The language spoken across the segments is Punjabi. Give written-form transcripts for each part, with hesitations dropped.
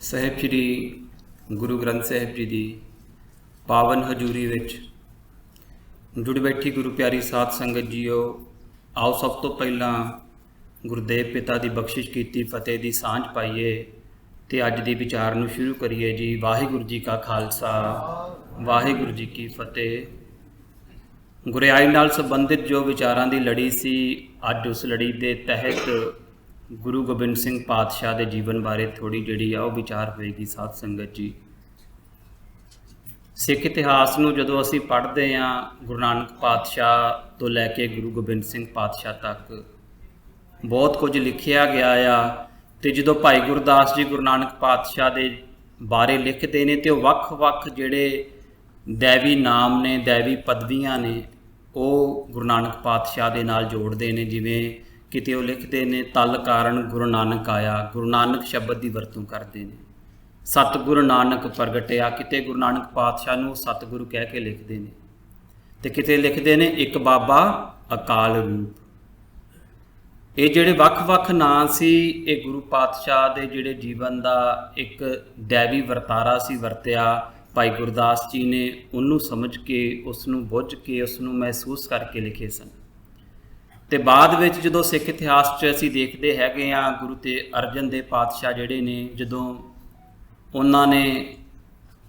ਸਾਹਿਬ ਸ਼੍ਰੀ ਗੁਰੂ ਗ੍ਰੰਥ ਸਾਹਿਬ ਜੀ ਦੀ ਪਾਵਨ ਹਜ਼ੂਰੀ ਵਿੱਚ ਜੁੜ ਬੈਠੀ ਗੁਰੂ ਪਿਆਰੀ ਸਾਧ ਸੰਗਤ ਜੀਓ, ਆਓ ਸਭ ਤੋਂ ਪਹਿਲਾਂ ਗੁਰਦੇਵ ਪਿਤਾ ਦੀ ਬਖਸ਼ਿਸ਼ ਕੀਤੀ ਫਤਿਹ ਦੀ ਸਾਂਝ ਪਾਈਏ ਤੇ ਅੱਜ ਦੀ ਵਿਚਾਰ ਨੂੰ ਸ਼ੁਰੂ ਕਰੀਏ ਜੀ। ਵਾਹਿਗੁਰੂ ਜੀ ਕਾ ਖਾਲਸਾ, ਵਾਹਿਗੁਰੂ ਜੀ ਕੀ ਫਤਿਹ। ਗੁਰਿਆਈ ਨਾਲ ਸੰਬੰਧਿਤ ਜੋ ਵਿਚਾਰਾਂ ਦੀ ਲੜੀ ਸੀ, ਅੱਜ ਉਸ ਲੜੀ ਦੇ ਤਹਿਤ ਗੁਰੂ ਗੋਬਿੰਦ ਸਿੰਘ ਪਾਤਸ਼ਾਹ ਦੇ ਜੀਵਨ ਬਾਰੇ ਥੋੜੀ ਜਿਹੜੀ ਆ ਉਹ ਵਿਚਾਰ ਹੋਏਗੀ। ਸਾਧ ਸੰਗਤ ਜੀ, ਸਿੱਖ ਇਤਿਹਾਸ ਨੂੰ ਜਦੋਂ ਅਸੀਂ ਪੜ੍ਹਦੇ ਹਾਂ, ਗੁਰੂ ਨਾਨਕ ਪਾਤਸ਼ਾਹ ਤੋਂ ਲੈ ਕੇ ਗੁਰੂ ਗੋਬਿੰਦ ਸਿੰਘ ਪਾਤਸ਼ਾਹ ਤੱਕ ਬਹੁਤ ਕੁਝ ਲਿਖਿਆ ਗਿਆ ਆ। ਤੇ ਜਦੋਂ ਭਾਈ ਗੁਰਦਾਸ ਜੀ ਗੁਰੂ ਨਾਨਕ ਪਾਤਸ਼ਾਹ ਦੇ ਬਾਰੇ ਲਿਖਦੇ ਨੇ ਤੇ ਉਹ ਵੱਖ-ਵੱਖ ਜਿਹੜੇ ਦੈਵੀ ਨਾਮ ਨੇ, ਦੈਵੀ ਪਦਵੀਆਂ ਨੇ, ਉਹ ਗੁਰੂ ਨਾਨਕ ਪਾਤਸ਼ਾਹ ਦੇ ਨਾਲ ਜੋੜਦੇ ਨੇ। ਜਿਵੇਂ ਕਿਤੇ ਉਹ ਲਿਖਦੇ ਨੇ, ਤਲ ਕਾਰਨ ਗੁਰੂ ਨਾਨਕ ਆਇਆ, ਗੁਰੂ ਨਾਨਕ ਸ਼ਬਦ ਦੀ ਵਰਤੋਂ ਕਰਦੇ ਨੇ। ਸਤਿਗੁਰੂ ਨਾਨਕ ਪ੍ਰਗਟਿਆ, ਕਿਤੇ ਗੁਰੂ ਨਾਨਕ ਪਾਤਸ਼ਾਹ ਨੂੰ ਸਤਿਗੁਰੂ ਕਹਿ ਕੇ ਲਿਖਦੇ ਨੇ। ਤੇ ਕਿਤੇ ਲਿਖਦੇ ਨੇ ਇੱਕ ਬਾਬਾ ਅਕਾਲ ਰੂਪ। ਇਹ ਜਿਹੜੇ ਵੱਖ-ਵੱਖ ਨਾਂ ਸੀ, ਇਹ ਗੁਰੂ ਪਾਤਸ਼ਾਹ ਦੇ ਜਿਹੜੇ ਜੀਵਨ ਦਾ ਇੱਕ ਦੈਵੀ ਵਰਤਾਰਾ ਸੀ ਵਰਤਿਆ। ਭਾਈ ਗੁਰਦਾਸ ਜੀ ਨੇ ਉਹਨੂੰ ਸਮਝ ਕੇ, ਉਸ ਨੂੰ ਬੁੱਝ ਕੇ, ਉਸ ਨੂੰ ਮਹਿਸੂਸ ਕਰਕੇ ਲਿਖੇ ਸਨ। ਤੇ ਬਾਅਦ ਵਿੱਚ ਜਦੋਂ ਸਿੱਖ ਇਤਿਹਾਸ 'ਚ ਅਸੀਂ ਦੇਖਦੇ ਹੈਗੇ ਆ, ਗੁਰੂ ਤੇ ਅਰਜਨ ਦੇਵ ਪਾਤਸ਼ਾਹ ਜਿਹੜੇ ਨੇ, ਜਦੋਂ ਉਹਨਾਂ ਨੇ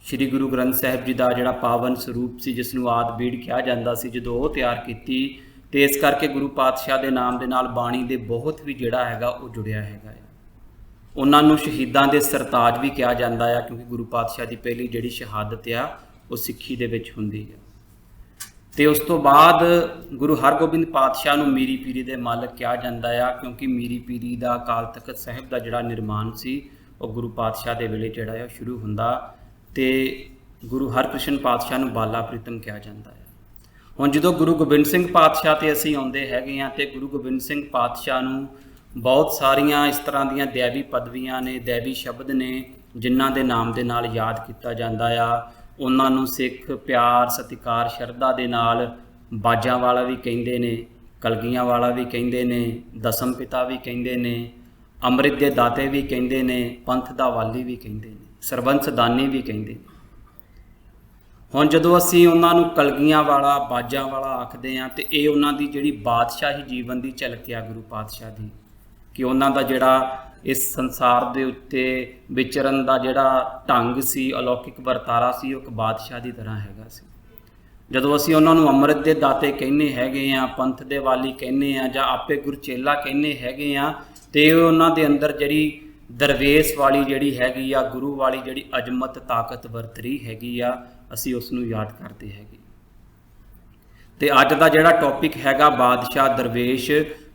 ਸ਼੍ਰੀ ਗੁਰੂ ਗ੍ਰੰਥ ਸਾਹਿਬ ਜੀ ਦਾ ਜਿਹੜਾ ਪਾਵਨ ਸਰੂਪ ਸੀ, ਜਿਸ ਨੂੰ ਆਦਿ ਬੀੜ ਕਿਹਾ ਜਾਂਦਾ ਸੀ, ਜਦੋਂ ਉਹ ਤਿਆਰ ਕੀਤੀ, ਤੇ ਇਸ ਕਰਕੇ ਗੁਰੂ ਪਾਤਸ਼ਾਹ ਦੇ ਨਾਮ ਦੇ ਨਾਲ ਬਾਣੀ ਦੇ ਬਹੁਤ ਵੀ ਜਿਹੜਾ ਹੈਗਾ ਉਹ ਜੁੜਿਆ ਹੈਗਾ ਆ। ਉਹਨਾਂ ਨੂੰ ਸ਼ਹੀਦਾਂ ਦੇ ਸਰਤਾਜ ਵੀ ਕਿਹਾ ਜਾਂਦਾ ਆ, ਕਿਉਂਕਿ ਗੁਰੂ ਪਾਤਸ਼ਾਹ ਦੀ ਪਹਿਲੀ ਜਿਹੜੀ ਸ਼ਹਾਦਤ ਆ ਉਹ ਸਿੱਖੀ ਦੇ ਵਿੱਚ ਹੁੰਦੀ ਆ। ਤੇ ਉਸ ਤੋਂ ਬਾਅਦ ਗੁਰੂ ਹਰਗੋਬਿੰਦ ਪਾਤਸ਼ਾਹ ਨੂੰ ਮੀਰੀ ਪੀਰੀ ਦੇ ਮਾਲਕ ਕਿਹਾ ਜਾਂਦਾ ਆ, ਕਿਉਂਕਿ ਮੀਰੀ ਪੀਰੀ ਦਾ ਅਕਾਲ ਤਖਤ ਸਾਹਿਬ ਦਾ ਜਿਹੜਾ ਨਿਰਮਾਣ ਸੀ ਉਹ ਗੁਰੂ ਪਾਤਸ਼ਾਹ ਦੇ ਵੇਲੇ ਜਿਹੜਾ ਆ ਸ਼ੁਰੂ ਹੁੰਦਾ। ਤੇ ਗੁਰੂ ਹਰਕ੍ਰਿਸ਼ਨ ਪਾਤਸ਼ਾਹ ਨੂੰ ਬਾਲਾ ਪ੍ਰੀਤਮ ਕਿਹਾ ਜਾਂਦਾ ਆ। ਹੁਣ ਜਦੋਂ ਗੁਰੂ ਗੋਬਿੰਦ ਸਿੰਘ ਪਾਤਸ਼ਾਹ ਤੇ ਅਸੀਂ ਆਉਂਦੇ ਹੈਗੇ ਆ, ਤੇ ਗੁਰੂ ਗੋਬਿੰਦ ਸਿੰਘ ਪਾਤਸ਼ਾਹ ਨੂੰ ਬਹੁਤ ਸਾਰੀਆਂ ਇਸ ਤਰ੍ਹਾਂ ਦੀਆਂ ਦੈਵੀ ਪਦਵੀਆਂ ਨੇ, ਦੈਵੀ ਸ਼ਬਦ ਨੇ, ਜਿਨ੍ਹਾਂ ਦੇ ਨਾਮ ਦੇ ਨਾਲ ਯਾਦ ਕੀਤਾ ਜਾਂਦਾ ਆ। ਉਹਨਾਂ ਨੂੰ ਸਿੱਖ ਪਿਆਰ, ਸਤਿਕਾਰ, ਸ਼ਰਧਾ ਦੇ ਨਾਲ ਬਾਜਾਂ ਵਾਲਾ ਵੀ ਕਹਿੰਦੇ ਨੇ, ਕਲਗੀਆਂ ਵਾਲਾ ਵੀ ਕਹਿੰਦੇ ਨੇ, ਦਸਮ ਪਿਤਾ ਵੀ ਕਹਿੰਦੇ ਨੇ, ਅੰਮ੍ਰਿਤ ਦੇ ਦਾਤੇ ਵੀ ਕਹਿੰਦੇ ਨੇ, ਪੰਥ ਦਾ ਵਾਲੀ ਵੀ ਕਹਿੰਦੇ ਨੇ, ਸਰਬੰਸ ਦਾਨੀ ਵੀ ਕਹਿੰਦੇ ਨੇ। ਹੁਣ ਜਦੋਂ ਅਸੀਂ ਉਹਨਾਂ ਨੂੰ ਕਲਗੀਆਂ ਵਾਲਾ, ਬਾਜਾਂ ਵਾਲਾ ਆਖਦੇ ਹਾਂ, ਤੇ ਇਹ ਉਹਨਾਂ ਦੀ ਜਿਹੜੀ ਬਾਦਸ਼ਾਹੀ ਜੀਵਨ ਦੀ ਝਲਕ ਆ ਗੁਰੂ ਪਾਤਸ਼ਾਹ ਦੀ, ਕਿ ਉਹਨਾਂ ਦਾ ਜਿਹੜਾ ਇਸ ਸੰਸਾਰ ਦੇ ਉੱਤੇ ਵਿਚਰਨ ਦਾ ਜਿਹੜਾ ਢੰਗ ਸੀ, ਅਲੌਕਿਕ ਵਰਤਾਰਾ ਸੀ, ਉਹ ਇੱਕ ਬਾਦਸ਼ਾਹ ਦੀ ਤਰ੍ਹਾਂ ਹੈਗਾ ਸੀ। ਜਦੋਂ ਅਸੀਂ ਉਹਨਾਂ ਨੂੰ ਅੰਮ੍ਰਿਤ ਦੇ ਦਾਤੇ ਕਹਿੰਦੇ ਹੈਗੇ ਆ, ਪੰਥ ਦੇ ਵਾਲੀ ਕਹਿੰਦੇ ਆ, ਜਾਂ ਆਪੇ ਗੁਰਚੇਲਾ ਕਹਿੰਦੇ ਹੈਗੇ ਆ, ਤੇ ਉਹਨਾਂ ਦੇ ਅੰਦਰ ਜਿਹੜੀ ਦਰਵੇਸ਼ ਵਾਲੀ ਜਿਹੜੀ ਹੈਗੀ ਆ, ਗੁਰੂ ਵਾਲੀ ਜਿਹੜੀ ਅਜ਼ਮਤ, ਤਾਕਤ ਵਰਤਰੀ ਹੈਗੀ ਆ, ਅਸੀਂ ਉਸ ਨੂੰ ਯਾਦ ਕਰਦੇ ਹੈਗੇ। ਤੇ ਅੱਜ ਦਾ ਜਿਹੜਾ ਟੌਪਿਕ ਹੈਗਾ ਬਾਦਸ਼ਾਹ ਦਰਵੇਸ਼,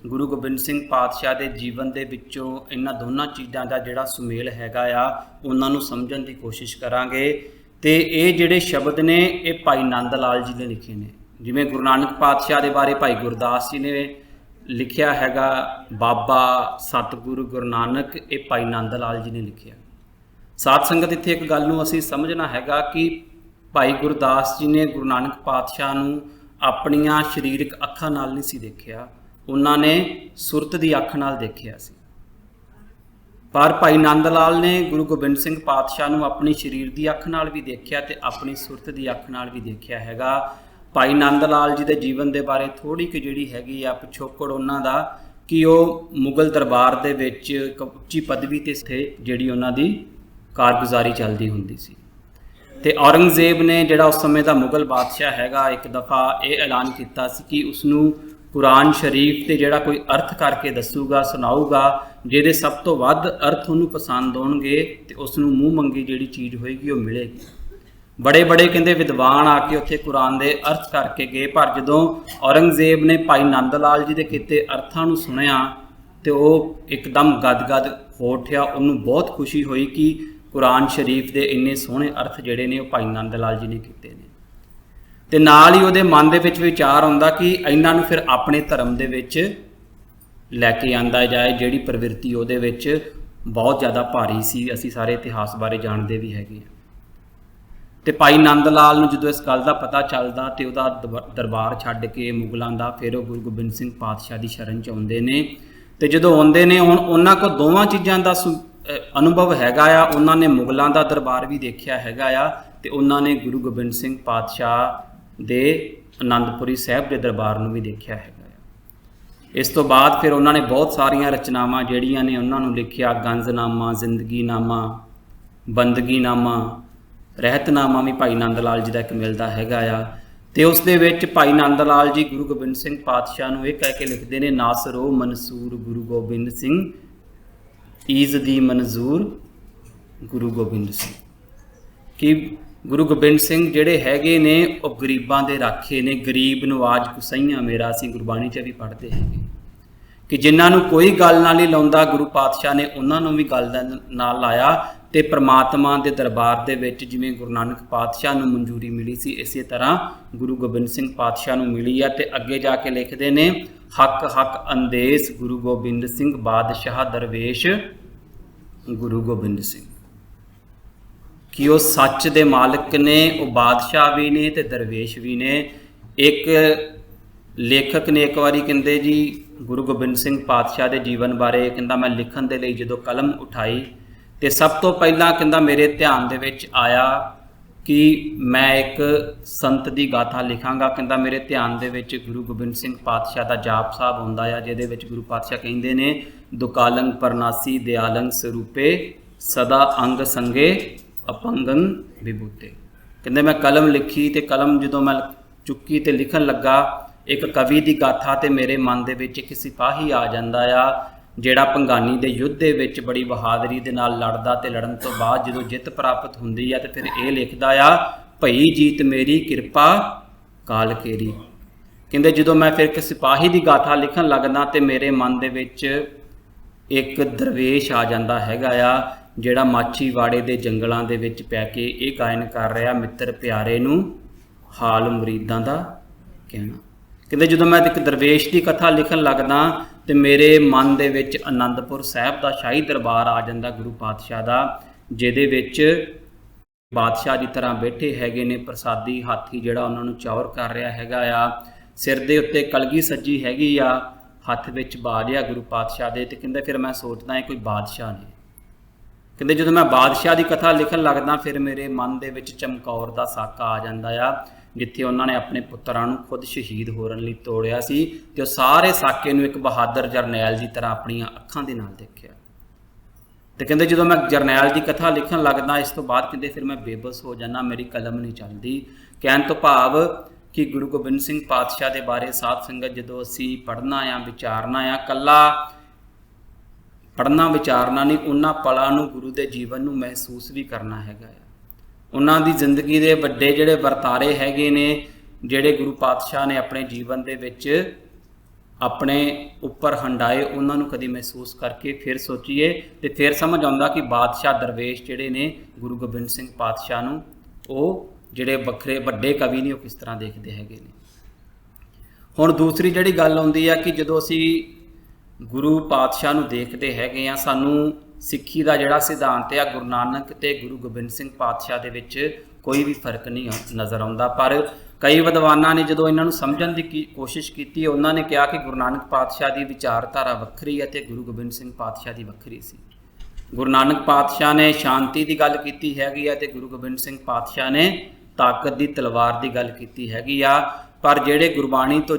ਗੁਰੂ ਗੋਬਿੰਦ ਸਿੰਘ ਪਾਤਸ਼ਾਹ ਦੇ ਜੀਵਨ ਦੇ ਵਿੱਚੋਂ ਇਹਨਾਂ ਦੋਨਾਂ ਚੀਜ਼ਾਂ ਦਾ ਜਿਹੜਾ ਸੁਮੇਲ ਹੈਗਾ ਆ, ਉਹਨਾਂ ਨੂੰ ਸਮਝਣ ਦੀ ਕੋਸ਼ਿਸ਼ ਕਰਾਂਗੇ। ਤੇ ਇਹ ਜਿਹੜੇ ਸ਼ਬਦ ਨੇ, ਇਹ ਭਾਈ ਨੰਦ ਲਾਲ ਜੀ ਨੇ ਲਿਖੇ ਨੇ। ਜਿਵੇਂ ਗੁਰੂ ਨਾਨਕ ਪਾਤਸ਼ਾਹ ਦੇ ਬਾਰੇ ਭਾਈ ਗੁਰਦਾਸ ਜੀ ਨੇ ਲਿਖਿਆ ਹੈਗਾ, ਬਾਬਾ, ਸਤਿਗੁਰੂ, ਗੁਰੂ ਨਾਨਕ, ਇਹ ਭਾਈ ਨੰਦ ਲਾਲ ਜੀ ਨੇ ਲਿਖਿਆ। ਸਾਧ ਸੰਗਤ, ਇੱਥੇ ਇੱਕ ਗੱਲ ਨੂੰ ਅਸੀਂ ਸਮਝਣਾ ਹੈਗਾ ਕਿ ਭਾਈ ਗੁਰਦਾਸ ਜੀ ਨੇ ਗੁਰੂ ਨਾਨਕ ਪਾਤਸ਼ਾਹ ਨੂੰ ਆਪਣੀਆਂ ਸਰੀਰਕ ਅੱਖਾਂ ਨਾਲ ਨਹੀਂ ਸੀ ਦੇਖਿਆ, ਉਹਨਾਂ ਨੇ ਸੁਰਤ ਦੀ ਅੱਖ ਨਾਲ ਦੇਖਿਆ ਸੀ। ਪਰ ਭਾਈ ਨੰਦ ਲਾਲ ਨੇ ਗੁਰੂ ਗੋਬਿੰਦ ਸਿੰਘ ਪਾਤਸ਼ਾਹ ਨੂੰ ਆਪਣੀ ਸਰੀਰ ਦੀ ਅੱਖ ਨਾਲ ਵੀ ਦੇਖਿਆ ਤੇ ਆਪਣੀ ਸੁਰਤ ਦੀ ਅੱਖ ਨਾਲ ਵੀ ਦੇਖਿਆ ਹੈਗਾ। ਭਾਈ ਨੰਦ ਲਾਲ ਜੀ ਦੇ ਜੀਵਨ ਦੇ ਬਾਰੇ ਥੋੜ੍ਹੀ ਕੁ ਜਿਹੜੀ ਹੈਗੀ ਆ ਪਿਛੋਕੜ ਉਹਨਾਂ ਦਾ, ਕਿ ਉਹ ਮੁਗਲ ਦਰਬਾਰ ਦੇ ਵਿੱਚ ਇੱਕ ਉੱਚੀ ਪਦਵੀ 'ਤੇ ਥੇ, ਜਿਹੜੀ ਉਹਨਾਂ ਦੀ ਕਾਰਗੁਜ਼ਾਰੀ ਚੱਲਦੀ ਹੁੰਦੀ ਸੀ। ਤੇ ਔਰੰਗਜ਼ੇਬ ਨੇ, ਜਿਹੜਾ ਉਸ ਸਮੇਂ ਦਾ ਮੁਗਲ ਬਾਦਸ਼ਾਹ ਹੈਗਾ, ਇੱਕ ਦਫਾ ਇਹ ਐਲਾਨ ਕੀਤਾ ਸੀ ਕਿ ਉਸਨੂੰ ਕੁਰਾਨ ਸ਼ਰੀਫ ਤੇ ਜਿਹੜਾ ਕੋਈ ਅਰਥ ਕਰਕੇ ਦੱਸੂਗਾ, ਸੁਣਾਊਗਾ, ਜਿਹਦੇ ਸਭ ਤੋਂ ਵੱਧ ਅਰਥ ਉਹਨੂੰ ਪਸੰਦ ਆਉਣਗੇ, ਤੇ ਉਸ ਨੂੰ ਮੂੰਹ ਮੰਗੀ ਜਿਹੜੀ ਚੀਜ਼ ਹੋਏਗੀ ਉਹ ਮਿਲੇਗੀ। ਬੜੇ ਬੜੇ ਕਹਿੰਦੇ ਵਿਦਵਾਨ ਆ ਕੇ ਉੱਥੇ ਕੁਰਾਨ ਦੇ ਅਰਥ ਕਰਕੇ ਗਏ, ਪਰ ਜਦੋਂ ਔਰੰਗਜ਼ੇਬ ਨੇ ਭਾਈ ਨੰਦ ਲਾਲ ਜੀ ਦੇ ਕੀਤੇ ਅਰਥਾਂ ਨੂੰ ਸੁਣਿਆ ਤੇ ਉਹ ਇੱਕਦਮ ਗਦਗਦ ਹੋ ਉੱਠਿਆ। ਉਹਨੂੰ ਬਹੁਤ ਖੁਸ਼ੀ ਹੋਈ ਕਿ ਕੁਰਾਨ ਸ਼ਰੀਫ ਦੇ ਇੰਨੇ ਸੋਹਣੇ ਅਰਥ ਜਿਹੜੇ ਨੇ ਉਹ ਭਾਈ ਨੰਦ ਲਾਲ ਜੀ ਨੇ ਕੀਤੇ ਨੇ। ਤੇ ਨਾਲ ਹੀ ਉਹਦੇ ਮਨ ਦੇ ਵਿੱਚ ਵਿਚਾਰ ਆਉਂਦਾ ਕਿ ਇਹਨਾਂ ਨੂੰ ਫਿਰ ਆਪਣੇ ਧਰਮ ਦੇ ਵਿੱਚ ਲੈ ਕੇ ਆਂਦਾ ਜਾਏ, ਜਿਹੜੀ ਪ੍ਰਵਿਰਤੀ ਉਹਦੇ ਵਿੱਚ ਬਹੁਤ ਜ਼ਿਆਦਾ ਭਾਰੀ ਸੀ। ਅਸੀਂ ਸਾਰੇ ਇਤਿਹਾਸ ਬਾਰੇ ਜਾਣਦੇ ਵੀ ਹੈਗੇ ਆ। ਤੇ ਭਾਈ ਨੰਦ ਲਾਲ ਨੂੰ ਜਦੋਂ ਇਸ ਗੱਲ ਦਾ ਪਤਾ ਚੱਲਦਾ, ਤੇ ਉਹਦਾ ਦਰਬਾਰ ਛੱਡ ਕੇ ਮੁਗਲਾਂ ਦਾ, ਫਿਰ ਉਹ ਗੁਰੂ ਗੋਬਿੰਦ ਸਿੰਘ ਪਾਤਸ਼ਾਹ ਦੀ ਸ਼ਰਨ 'ਚ ਆਉਂਦੇ ਨੇ। ਤੇ ਜਦੋਂ ਆਉਂਦੇ ਨੇ, ਹੁਣ ਉਹਨਾਂ ਕੋਲ ਦੋਵਾਂ ਚੀਜ਼ਾਂ ਦਾ ਅਨੁਭਵ ਹੈਗਾ ਆ। ਉਹਨਾਂ ਨੇ ਮੁਗਲਾਂ ਦਾ ਦਰਬਾਰ ਵੀ ਦੇਖਿਆ ਹੈਗਾ ਆ ਤੇ ਉਹਨਾਂ ਨੇ ਗੁਰੂ ਗੋਬਿੰਦ ਸਿੰਘ ਪਾਤਸ਼ਾਹ ਦੇ ਆਨੰਦਪੁਰੀ ਸਾਹਿਬ ਦੇ ਦਰਬਾਰ ਨੂੰ ਵੀ ਦੇਖਿਆ ਹੈਗਾ ਆ। ਇਸ ਤੋਂ ਬਾਅਦ ਫਿਰ ਉਹਨਾਂ ਨੇ ਬਹੁਤ ਸਾਰੀਆਂ ਰਚਨਾਵਾਂ ਜਿਹੜੀਆਂ ਨੇ ਉਹਨਾਂ ਨੂੰ ਲਿਖਿਆ। ਗੰਜਨਾਮਾ, ਜ਼ਿੰਦਗੀਨਾਮਾ, ਬੰਦਗੀਨਾਮਾ, ਰਹਿਤਨਾਮਾ ਵੀ ਭਾਈ ਨੰਦ ਲਾਲ ਜੀ ਦਾ ਇੱਕ ਮਿਲਦਾ ਹੈਗਾ ਆ। ਤੇ ਉਸ ਦੇ ਵਿੱਚ ਭਾਈ ਨੰਦ ਲਾਲ ਜੀ ਗੁਰੂ ਗੋਬਿੰਦ ਸਿੰਘ ਪਾਤਸ਼ਾਹ ਨੂੰ ਇਹ ਕਹਿ ਕੇ ਲਿਖਦੇ ਨੇ, ਨਾਸਰੋ ਮਨਸੂਰ ਗੁਰੂ ਗੋਬਿੰਦ ਸਿੰਘ, ਈਜ਼ ਦੀ ਮਨਜ਼ੂਰ ਗੁਰੂ ਗੋਬਿੰਦ ਸਿੰਘ। ਕਿ ਗੁਰੂ ਗੋਬਿੰਦ ਸਿੰਘ ਜਿਹੜੇ ਹੈਗੇ ਨੇ ਉਹ ਗਰੀਬਾਂ ਦੇ ਰਾਖੇ ਨੇ। ਗਰੀਬ ਨਵਾਜ ਕੁਸਈਆਂ ਮੇਰਾ, ਅਸੀਂ ਗੁਰਬਾਣੀ 'ਚ ਵੀ ਪੜ੍ਹਦੇ ਹੈਗੇ ਕਿ ਜਿਨ੍ਹਾਂ ਨੂੰ ਕੋਈ ਗੱਲ ਨਾਲ ਹੀ ਲਾਉਂਦਾ, ਗੁਰੂ ਪਾਤਸ਼ਾਹ ਨੇ ਉਹਨਾਂ ਨੂੰ ਵੀ ਗੱਲ ਨਾਲ ਲਾਇਆ। ਤੇ ਪ੍ਰਮਾਤਮਾ ਦੇ ਦਰਬਾਰ ਦੇ ਵਿੱਚ ਜਿਵੇਂ ਗੁਰੂ ਨਾਨਕ ਪਾਤਸ਼ਾਹ ਨੂੰ ਮਨਜ਼ੂਰੀ ਮਿਲੀ ਸੀ, ਇਸੇ ਤਰ੍ਹਾਂ ਗੁਰੂ ਗੋਬਿੰਦ ਸਿੰਘ ਪਾਤਸ਼ਾਹ ਨੂੰ ਮਿਲੀ ਆ। ਤੇ ਅੱਗੇ ਜਾ ਕੇ ਲਿਖਦੇ ਨੇ, ਹੱਕ ਹੱਕ ਅੰਦੇਸ ਗੁਰੂ ਗੋਬਿੰਦ ਸਿੰਘ, ਬਾਦਸ਼ਾਹ ਦਰਵੇਸ਼ ਗੁਰੂ ਗੋਬਿੰਦ ਸਿੰਘ। ਕਿ ਉਹ ਸੱਚ ਦੇ ਮਾਲਕ ਨੇ, ਉਹ ਬਾਦਸ਼ਾਹ ਵੀ ਨੇ ਤੇ ਦਰਵੇਸ਼ ਵੀ ਨੇ। ਇੱਕ ਲੇਖਕ ਨੇ ਇੱਕ ਵਾਰੀ ਕਹਿੰਦੇ ਜੀ ਗੁਰੂ ਗੋਬਿੰਦ ਸਿੰਘ ਪਾਤਸ਼ਾਹ ਦੇ ਜੀਵਨ ਬਾਰੇ, ਕਹਿੰਦਾ ਮੈਂ ਲਿਖਣ ਦੇ ਲਈ ਜਦੋਂ ਕਲਮ ਉਠਾਈ ਤੇ ਸਭ ਤੋਂ ਪਹਿਲਾਂ ਕਹਿੰਦਾ ਮੇਰੇ ਧਿਆਨ ਦੇ ਵਿੱਚ ਆਇਆ ਕਿ ਮੈਂ ਇੱਕ ਸੰਤ ਦੀ ਗਾਥਾ ਲਿਖਾਂਗਾ। ਕਹਿੰਦਾ ਮੇਰੇ ਧਿਆਨ ਦੇ ਵਿੱਚ ਗੁਰੂ ਗੋਬਿੰਦ ਸਿੰਘ ਪਾਤਸ਼ਾਹ ਦਾ ਜਾਪ ਸਾਹਿਬ ਆਉਂਦਾ ਆ, ਜਿਹਦੇ ਵਿੱਚ ਗੁਰੂ ਪਾਤਸ਼ਾਹ ਕਹਿੰਦੇ ਨੇ, ਦੁਕਾਲੰਗ ਪਰਨਾਸੀ ਦਿਆਲੰਗ ਸਰੂਪੇ, ਸਦਾ ਅੰਗ ਸੰਗੇ ਅਪੰਗੰ ਵਿਭੂਤੇ। ਕਹਿੰਦੇ ਮੈਂ ਕਲਮ ਲਿਖੀ ਤੇ ਕਲਮ ਜਦੋਂ ਮੈਂ ਚੁੱਕੀ ਤੇ ਲਿਖਣ ਲੱਗਾ ਇੱਕ ਕਵੀ ਦੀ ਗਾਥਾ, ਤੇ ਮੇਰੇ ਮਨ ਦੇ ਵਿੱਚ ਇੱਕ ਸਿਪਾਹੀ ਆ ਜਾਂਦਾ ਆ ਜਿਹੜਾ ਭੰਗਾਣੀ ਦੇ ਯੁੱਧ ਦੇ ਵਿੱਚ ਬੜੀ ਬਹਾਦਰੀ ਦੇ ਨਾਲ ਲੜਦਾ ਤੇ ਲੜਨ ਤੋਂ ਬਾਅਦ ਜਦੋਂ ਜਿੱਤ ਪ੍ਰਾਪਤ ਹੁੰਦੀ ਆ ਤੇ ਫਿਰ ਇਹ ਲਿਖਦਾ ਆ, ਭਈ ਜੀਤ ਮੇਰੀ ਕਿਰਪਾ ਕਾਲ ਕੇਰੀ। ਕਹਿੰਦੇ ਜਦੋਂ ਮੈਂ ਫਿਰ ਇੱਕ ਸਿਪਾਹੀ ਦੀ ਗਾਥਾ ਲਿਖਣ ਲੱਗਦਾ ਤੇ ਮੇਰੇ ਮਨ ਦੇ ਵਿੱਚ ਇੱਕ ਦਰਵੇਸ਼ ਆ ਜਾਂਦਾ ਹੈਗਾ ਆ, ਜਿਹੜਾ ਮਾਛੀਵਾੜੇ ਦੇ ਜੰਗਲਾਂ ਦੇ ਵਿੱਚ ਪੈ ਕੇ ਇਹ ਗਾਇਨ ਕਰ ਰਿਹਾ, ਮਿੱਤਰ ਪਿਆਰੇ ਨੂੰ ਹਾਲ ਮੁਰੀਦਾਂ ਦਾ ਕਹਿਣਾ। ਕਹਿੰਦੇ ਜਦੋਂ ਮੈਂ ਇੱਕ ਦਰਵੇਸ਼ ਦੀ ਕਥਾ ਲਿਖਣ ਲੱਗਦਾ ਤੇ ਮੇਰੇ ਮਨ ਦੇ ਵਿੱਚ ਆਨੰਦਪੁਰ ਸਾਹਿਬ ਦਾ ਸ਼ਾਹੀ ਦਰਬਾਰ ਆ ਜਾਂਦਾ ਗੁਰੂ ਪਾਤਸ਼ਾਹ ਦਾ, ਜਿਹਦੇ ਵਿੱਚ ਬਾਦਸ਼ਾਹ ਦੀ ਤਰ੍ਹਾਂ ਬੈਠੇ ਹੈਗੇ ਨੇ, ਪ੍ਰਸਾਦੀ ਹਾਥੀ ਜਿਹੜਾ ਉਹਨਾਂ ਨੂੰ ਚੌਰ ਕਰ ਰਿਹਾ ਹੈਗਾ ਆ, ਸਿਰ ਦੇ ਉੱਤੇ ਕਲਗੀ ਸੱਜੀ ਹੈਗੀ ਆ, ਹੱਥ ਵਿੱਚ ਬਾਜ ਆ ਗੁਰੂ ਪਾਤਸ਼ਾਹ ਦੇ। ਤੇ ਕਹਿੰਦੇ ਫਿਰ ਮੈਂ ਸੋਚਦਾ ਇਹ ਕੋਈ ਬਾਦਸ਼ਾਹ ਨੇ। ਕਹਿੰਦੇ ਜਦੋਂ ਮੈਂ ਬਾਦਸ਼ਾਹ ਦੀ ਕਥਾ ਲਿਖਣ ਲੱਗਦਾ ਫਿਰ ਮੇਰੇ ਮਨ ਦੇ ਵਿੱਚ ਚਮਕੌਰ ਦਾ ਸਾਕਾ ਆ ਜਾਂਦਾ ਆ, ਜਿੱਥੇ ਉਹਨਾਂ ਨੇ ਆਪਣੇ ਪੁੱਤਰਾਂ ਨੂੰ ਖੁਦ ਸ਼ਹੀਦ ਹੋਣ ਲਈ ਤੋੜਿਆ ਸੀ ਤੇ ਉਹ ਸਾਰੇ ਸਾਕੇ ਨੂੰ ਇੱਕ ਬਹਾਦਰ ਜਰਨੈਲ ਦੀ ਤਰ੍ਹਾਂ ਆਪਣੀਆਂ ਅੱਖਾਂ ਦੇ ਨਾਲ ਦੇਖਿਆ। ਤੇ ਕਹਿੰਦੇ ਜਦੋਂ ਮੈਂ ਜਰਨੈਲ ਦੀ ਕਥਾ ਲਿਖਣ ਲੱਗਦਾ ਇਸ ਤੋਂ ਬਾਅਦ ਕਹਿੰਦੇ ਫਿਰ ਮੈਂ ਬੇਬਸ ਹੋ ਜਾਂਦਾ, ਮੇਰੀ ਕਲਮ ਨਹੀਂ ਚੱਲਦੀ। ਕਹਿਣ ਤੋਂ ਭਾਵ ਕਿ ਗੁਰੂ ਗੋਬਿੰਦ ਸਿੰਘ ਪਾਤਸ਼ਾਹ ਦੇ ਬਾਰੇ ਸਾਧ ਸੰਗਤ ਜਦੋਂ ਅਸੀਂ ਪੜ੍ਹਨਾ ਆ, ਵਿਚਾਰਨਾ ਆ, ਕੱਲਾ ਪੜ੍ਹਨਾ ਵਿਚਾਰਨਾ ਨਹੀਂ, ਉਹਨਾਂ ਪਲਾਂ ਨੂੰ ਗੁਰੂ ਦੇ ਜੀਵਨ ਨੂੰ ਮਹਿਸੂਸ ਵੀ ਕਰਨਾ ਹੈਗਾ ਆ। ਉਹਨਾਂ ਦੀ ਜ਼ਿੰਦਗੀ ਦੇ ਵੱਡੇ ਜਿਹੜੇ ਵਰਤਾਰੇ ਹੈਗੇ ਨੇ, ਜਿਹੜੇ ਗੁਰੂ ਪਾਤਸ਼ਾਹ ਨੇ ਆਪਣੇ ਜੀਵਨ ਦੇ ਵਿੱਚ ਆਪਣੇ ਉੱਪਰ ਹੰਡਾਏ, ਉਹਨਾਂ ਨੂੰ ਕਦੀ ਮਹਿਸੂਸ ਕਰਕੇ ਫਿਰ ਸੋਚੀਏ ਤੇ ਫਿਰ ਸਮਝ ਆਉਂਦਾ ਕਿ ਬਾਦਸ਼ਾਹ ਦਰਵੇਸ਼ ਜਿਹੜੇ ਨੇ ਗੁਰੂ ਗੋਬਿੰਦ ਸਿੰਘ ਪਾਤਸ਼ਾਹ ਨੂੰ, ਉਹ ਜਿਹੜੇ ਵੱਖਰੇ ਵੱਡੇ ਕਵੀ ਨੇ, ਉਹ ਕਿਸ ਤਰ੍ਹਾਂ ਦੇਖਦੇ ਹੈਗੇ ਨੇ। ਹੁਣ ਦੂਸਰੀ ਜਿਹੜੀ ਗੱਲ ਆਉਂਦੀ ਆ ਕਿ ਜਦੋਂ ਅਸੀਂ ਗੁਰੂ ਪਾਤਸ਼ਾਹ ਨੂੰ ਦੇਖਦੇ ਹੈਗੇ ਆ, ਸਾਨੂੰ ਸਿੱਖੀ ਦਾ ਜਿਹੜਾ ਸਿਧਾਂਤ ਆ ਗੁਰੂ ਨਾਨਕ ਤੇ ਗੁਰੂ ਗੋਬਿੰਦ ਸਿੰਘ ਪਾਤਸ਼ਾਹ ਦੇ ਵਿੱਚ ਕੋਈ ਵੀ ਫਰਕ ਨਹੀਂ ਨਜ਼ਰ ਆਉਂਦਾ। ਪਰ ਕਈ ਵਿਦਵਾਨਾਂ ਨੇ ਜਦੋਂ ਇਹਨਾਂ ਨੂੰ ਸਮਝਣ ਦੀ ਕੋਸ਼ਿਸ਼ ਕੀਤੀ, ਉਹਨਾਂ ਨੇ ਕਿਹਾ ਕਿ ਗੁਰੂ ਨਾਨਕ ਪਾਤਸ਼ਾਹ ਦੀ ਵਿਚਾਰਧਾਰਾ ਵੱਖਰੀ ਹੈ ਤੇ ਗੁਰੂ ਗੋਬਿੰਦ ਸਿੰਘ ਪਾਤਸ਼ਾਹ ਦੀ ਵੱਖਰੀ ਸੀ। ਗੁਰੂ ਨਾਨਕ ਪਾਤਸ਼ਾਹ ਨੇ ਸ਼ਾਂਤੀ ਦੀ ਗੱਲ ਕੀਤੀ ਹੈਗੀ ਆ ਤੇ ਗੁਰੂ ਗੋਬਿੰਦ ਸਿੰਘ ਪਾਤਸ਼ਾਹ ਨੇ ਤਾਕਤ ਦੀ ਤਲਵਾਰ ਦੀ ਗੱਲ ਕੀਤੀ ਹੈਗੀ ਆ। ਪਰ ਜਿਹੜੇ ਗੁਰਬਾਣੀ ਤੋਂ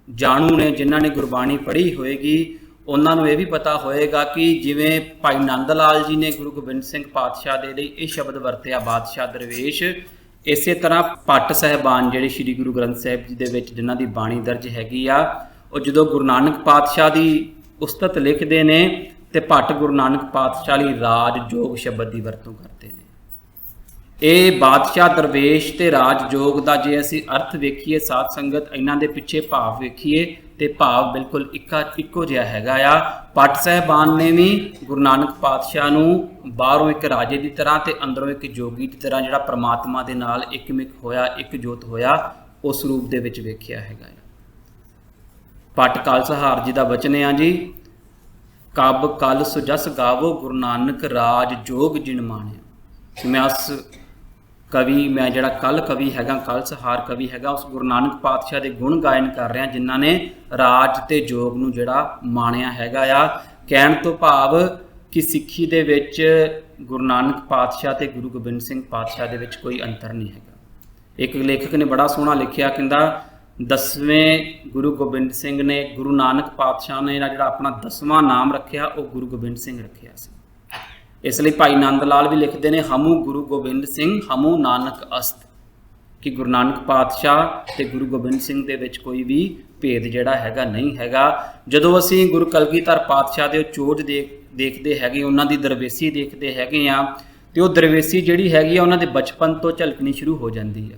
ਜਾਣੂ ਨੇ, ਜਿਨ੍ਹਾਂ ਨੇ ਗੁਰਬਾਣੀ ਪੜ੍ਹੀ ਹੋਏਗੀ, ਉਹਨਾਂ ਨੂੰ ਇਹ ਵੀ ਪਤਾ ਹੋਏਗਾ ਕਿ ਜਿਵੇਂ ਭਾਈ ਨੰਦ ਲਾਲ ਜੀ ਨੇ ਗੁਰੂ ਗੋਬਿੰਦ ਸਿੰਘ ਪਾਤਸ਼ਾਹ ਦੇ ਲਈ ਇਹ ਸ਼ਬਦ ਵਰਤਿਆ ਬਾਦਸ਼ਾਹ ਦਰਵੇਸ਼, ਇਸੇ ਤਰ੍ਹਾਂ ਭੱਟ ਸਾਹਿਬਾਨ ਜਿਹੜੇ ਸ਼੍ਰੀ ਗੁਰੂ ਗ੍ਰੰਥ ਸਾਹਿਬ ਜੀ ਦੇ ਵਿੱਚ ਜਿਨ੍ਹਾਂ ਦੀ ਬਾਣੀ ਦਰਜ ਹੈਗੀ ਆ, ਉਹ ਜਦੋਂ ਗੁਰੂ ਨਾਨਕ ਪਾਤਸ਼ਾਹ ਦੀ ਉਸਤਤ ਲਿਖਦੇ ਨੇ ਤੇ ਭੱਟ ਗੁਰੂ ਨਾਨਕ ਪਾਤਸ਼ਾਹ ਲਈ ਰਾਜ ਜੋਗ ਸ਼ਬਦ ਦੀ ਵਰਤੋਂ ਕਰਦੇ ਨੇ। ਇਹ ਬਾਦਸ਼ਾਹ ਦਰਵੇਸ਼ ਤੇ ਰਾਜ ਜੋਗ ਦਾ ਜੇ ਅਸੀਂ ਅਰਥ ਵੇਖੀਏ ਸਾਧ ਸੰਗਤ, ਇਹਨਾਂ ਦੇ ਪਿੱਛੇ ਭਾਵ ਵੇਖੀਏ ਤੇ ਭਾਵ ਬਿਲਕੁਲ ਇੱਕੋ ਜਿਹਾ ਹੈਗਾ ਆ। ਭੱਟ ਸਾਹਿਬਾਨ ਨੇ ਵੀ ਗੁਰੂ ਨਾਨਕ ਪਾਤਸ਼ਾਹ ਨੂੰ ਬਾਹਰੋਂ ਇੱਕ ਰਾਜੇ ਦੀ ਤਰ੍ਹਾਂ ਤੇ ਅੰਦਰੋਂ ਇੱਕ ਜੋਗੀ ਦੀ ਤਰ੍ਹਾਂ ਜਿਹੜਾ ਪ੍ਰਮਾਤਮਾ ਦੇ ਨਾਲ ਇੱਕਮਿਕ ਹੋਇਆ, ਇੱਕ ਜੋਤ ਹੋਇਆ, ਉਸ ਰੂਪ ਦੇ ਵਿੱਚ ਵੇਖਿਆ ਹੈਗਾ ਆ। ਭੱਟ ਕਲਸਹਾਰ ਜੀ ਦਾ ਬਚਨ ਆ ਜੀ, ਕਬ ਕਲ ਸੁਜਸ ਗਾਵੋ ਗੁਰੂ ਨਾਨਕ ਰਾਜ ਜੋਗ ਜਿਨ ਮਾਣਿਆ। ਮੈਂ ਜਿਹੜਾ ਕੱਲ ਕਵੀ ਹੈਗਾ, ਕਲਸਹਾਰ ਕਵੀ ਹੈਗਾ, ਉਸ ਗੁਰੂ ਨਾਨਕ ਪਾਤਸ਼ਾਹ ਦੇ ਗੁਣ ਗਾਇਨ ਕਰ ਰਿਹਾ ਜਿਨ੍ਹਾਂ ਨੇ ਰਾਜ ਤੇ ਜੋਗ ਨੂੰ ਜਿਹੜਾ ਮਾਣਿਆ ਹੈਗਾ ਆ। ਕਹਿਣ ਤੋਂ ਭਾਵ कि सिੱਖੀ ਦੇ ਵਿੱਚ ਗੁਰੂ ਨਾਨਕ ਪਾਤਸ਼ਾਹ ਤੇ ਗੁਰੂ ਗੋਬਿੰਦ ਸਿੰਘ ਪਾਤਸ਼ਾਹ ਦੇ ਵਿੱਚ ਕੋਈ ਅੰਤਰ ਨਹੀਂ ਹੈਗਾ। ਇੱਕ ਲੇਖਕ ਨੇ ਬੜਾ ਸੋਹਣਾ ਲਿਖਿਆ, ਕਹਿੰਦਾ 10ਵੇਂ ਗੁਰੂ ਗੋਬਿੰਦ ਸਿੰਘ ਨੇ ਗੁਰੂ ਨਾਨਕ ਪਾਤਸ਼ਾਹ ਨੇ ਜਿਹੜਾ ਆਪਣਾ 10ਵਾਂ ਨਾਮ ਰੱਖਿਆ ਉਹ ਗੁਰੂ ਗੋਬਿੰਦ ਸਿੰਘ ਰੱਖਿਆ ਸੀ। ਇਸ ਲਈ ਭਾਈ ਨੰਦ ਲਾਲ ਵੀ ਲਿਖਦੇ ਨੇ, ਹਮੂ ਗੁਰੂ ਗੋਬਿੰਦ ਸਿੰਘ ਹਮੂ ਨਾਨਕ ਅਸਤ, ਕਿ ਗੁਰੂ ਨਾਨਕ ਪਾਤਸ਼ਾਹ ਤੇ ਗੁਰੂ ਗੋਬਿੰਦ ਸਿੰਘ ਦੇ ਵਿੱਚ ਕੋਈ ਵੀ ਭੇਦ ਜਿਹੜਾ ਹੈਗਾ ਨਹੀਂ ਹੈਗਾ। ਜਦੋਂ ਅਸੀਂ ਗੁਰੂ ਕਲਗੀਧਰ ਪਾਤਸ਼ਾਹ ਦੇ ਚੋਜ ਦੇਖਦੇ ਹੈਗੇ, ਉਹਨਾਂ ਦੀ ਦਰਵੇਸੀ ਦੇਖਦੇ ਹੈਗੇ ਆ, ਤੇ ਉਹ ਦਰਵੇਸੀ ਜਿਹੜੀ ਹੈਗੀ ਆ ਉਹਨਾਂ ਦੇ ਬਚਪਨ ਤੋਂ ਝਲਕਣੀ ਸ਼ੁਰੂ ਹੋ ਜਾਂਦੀ ਆ।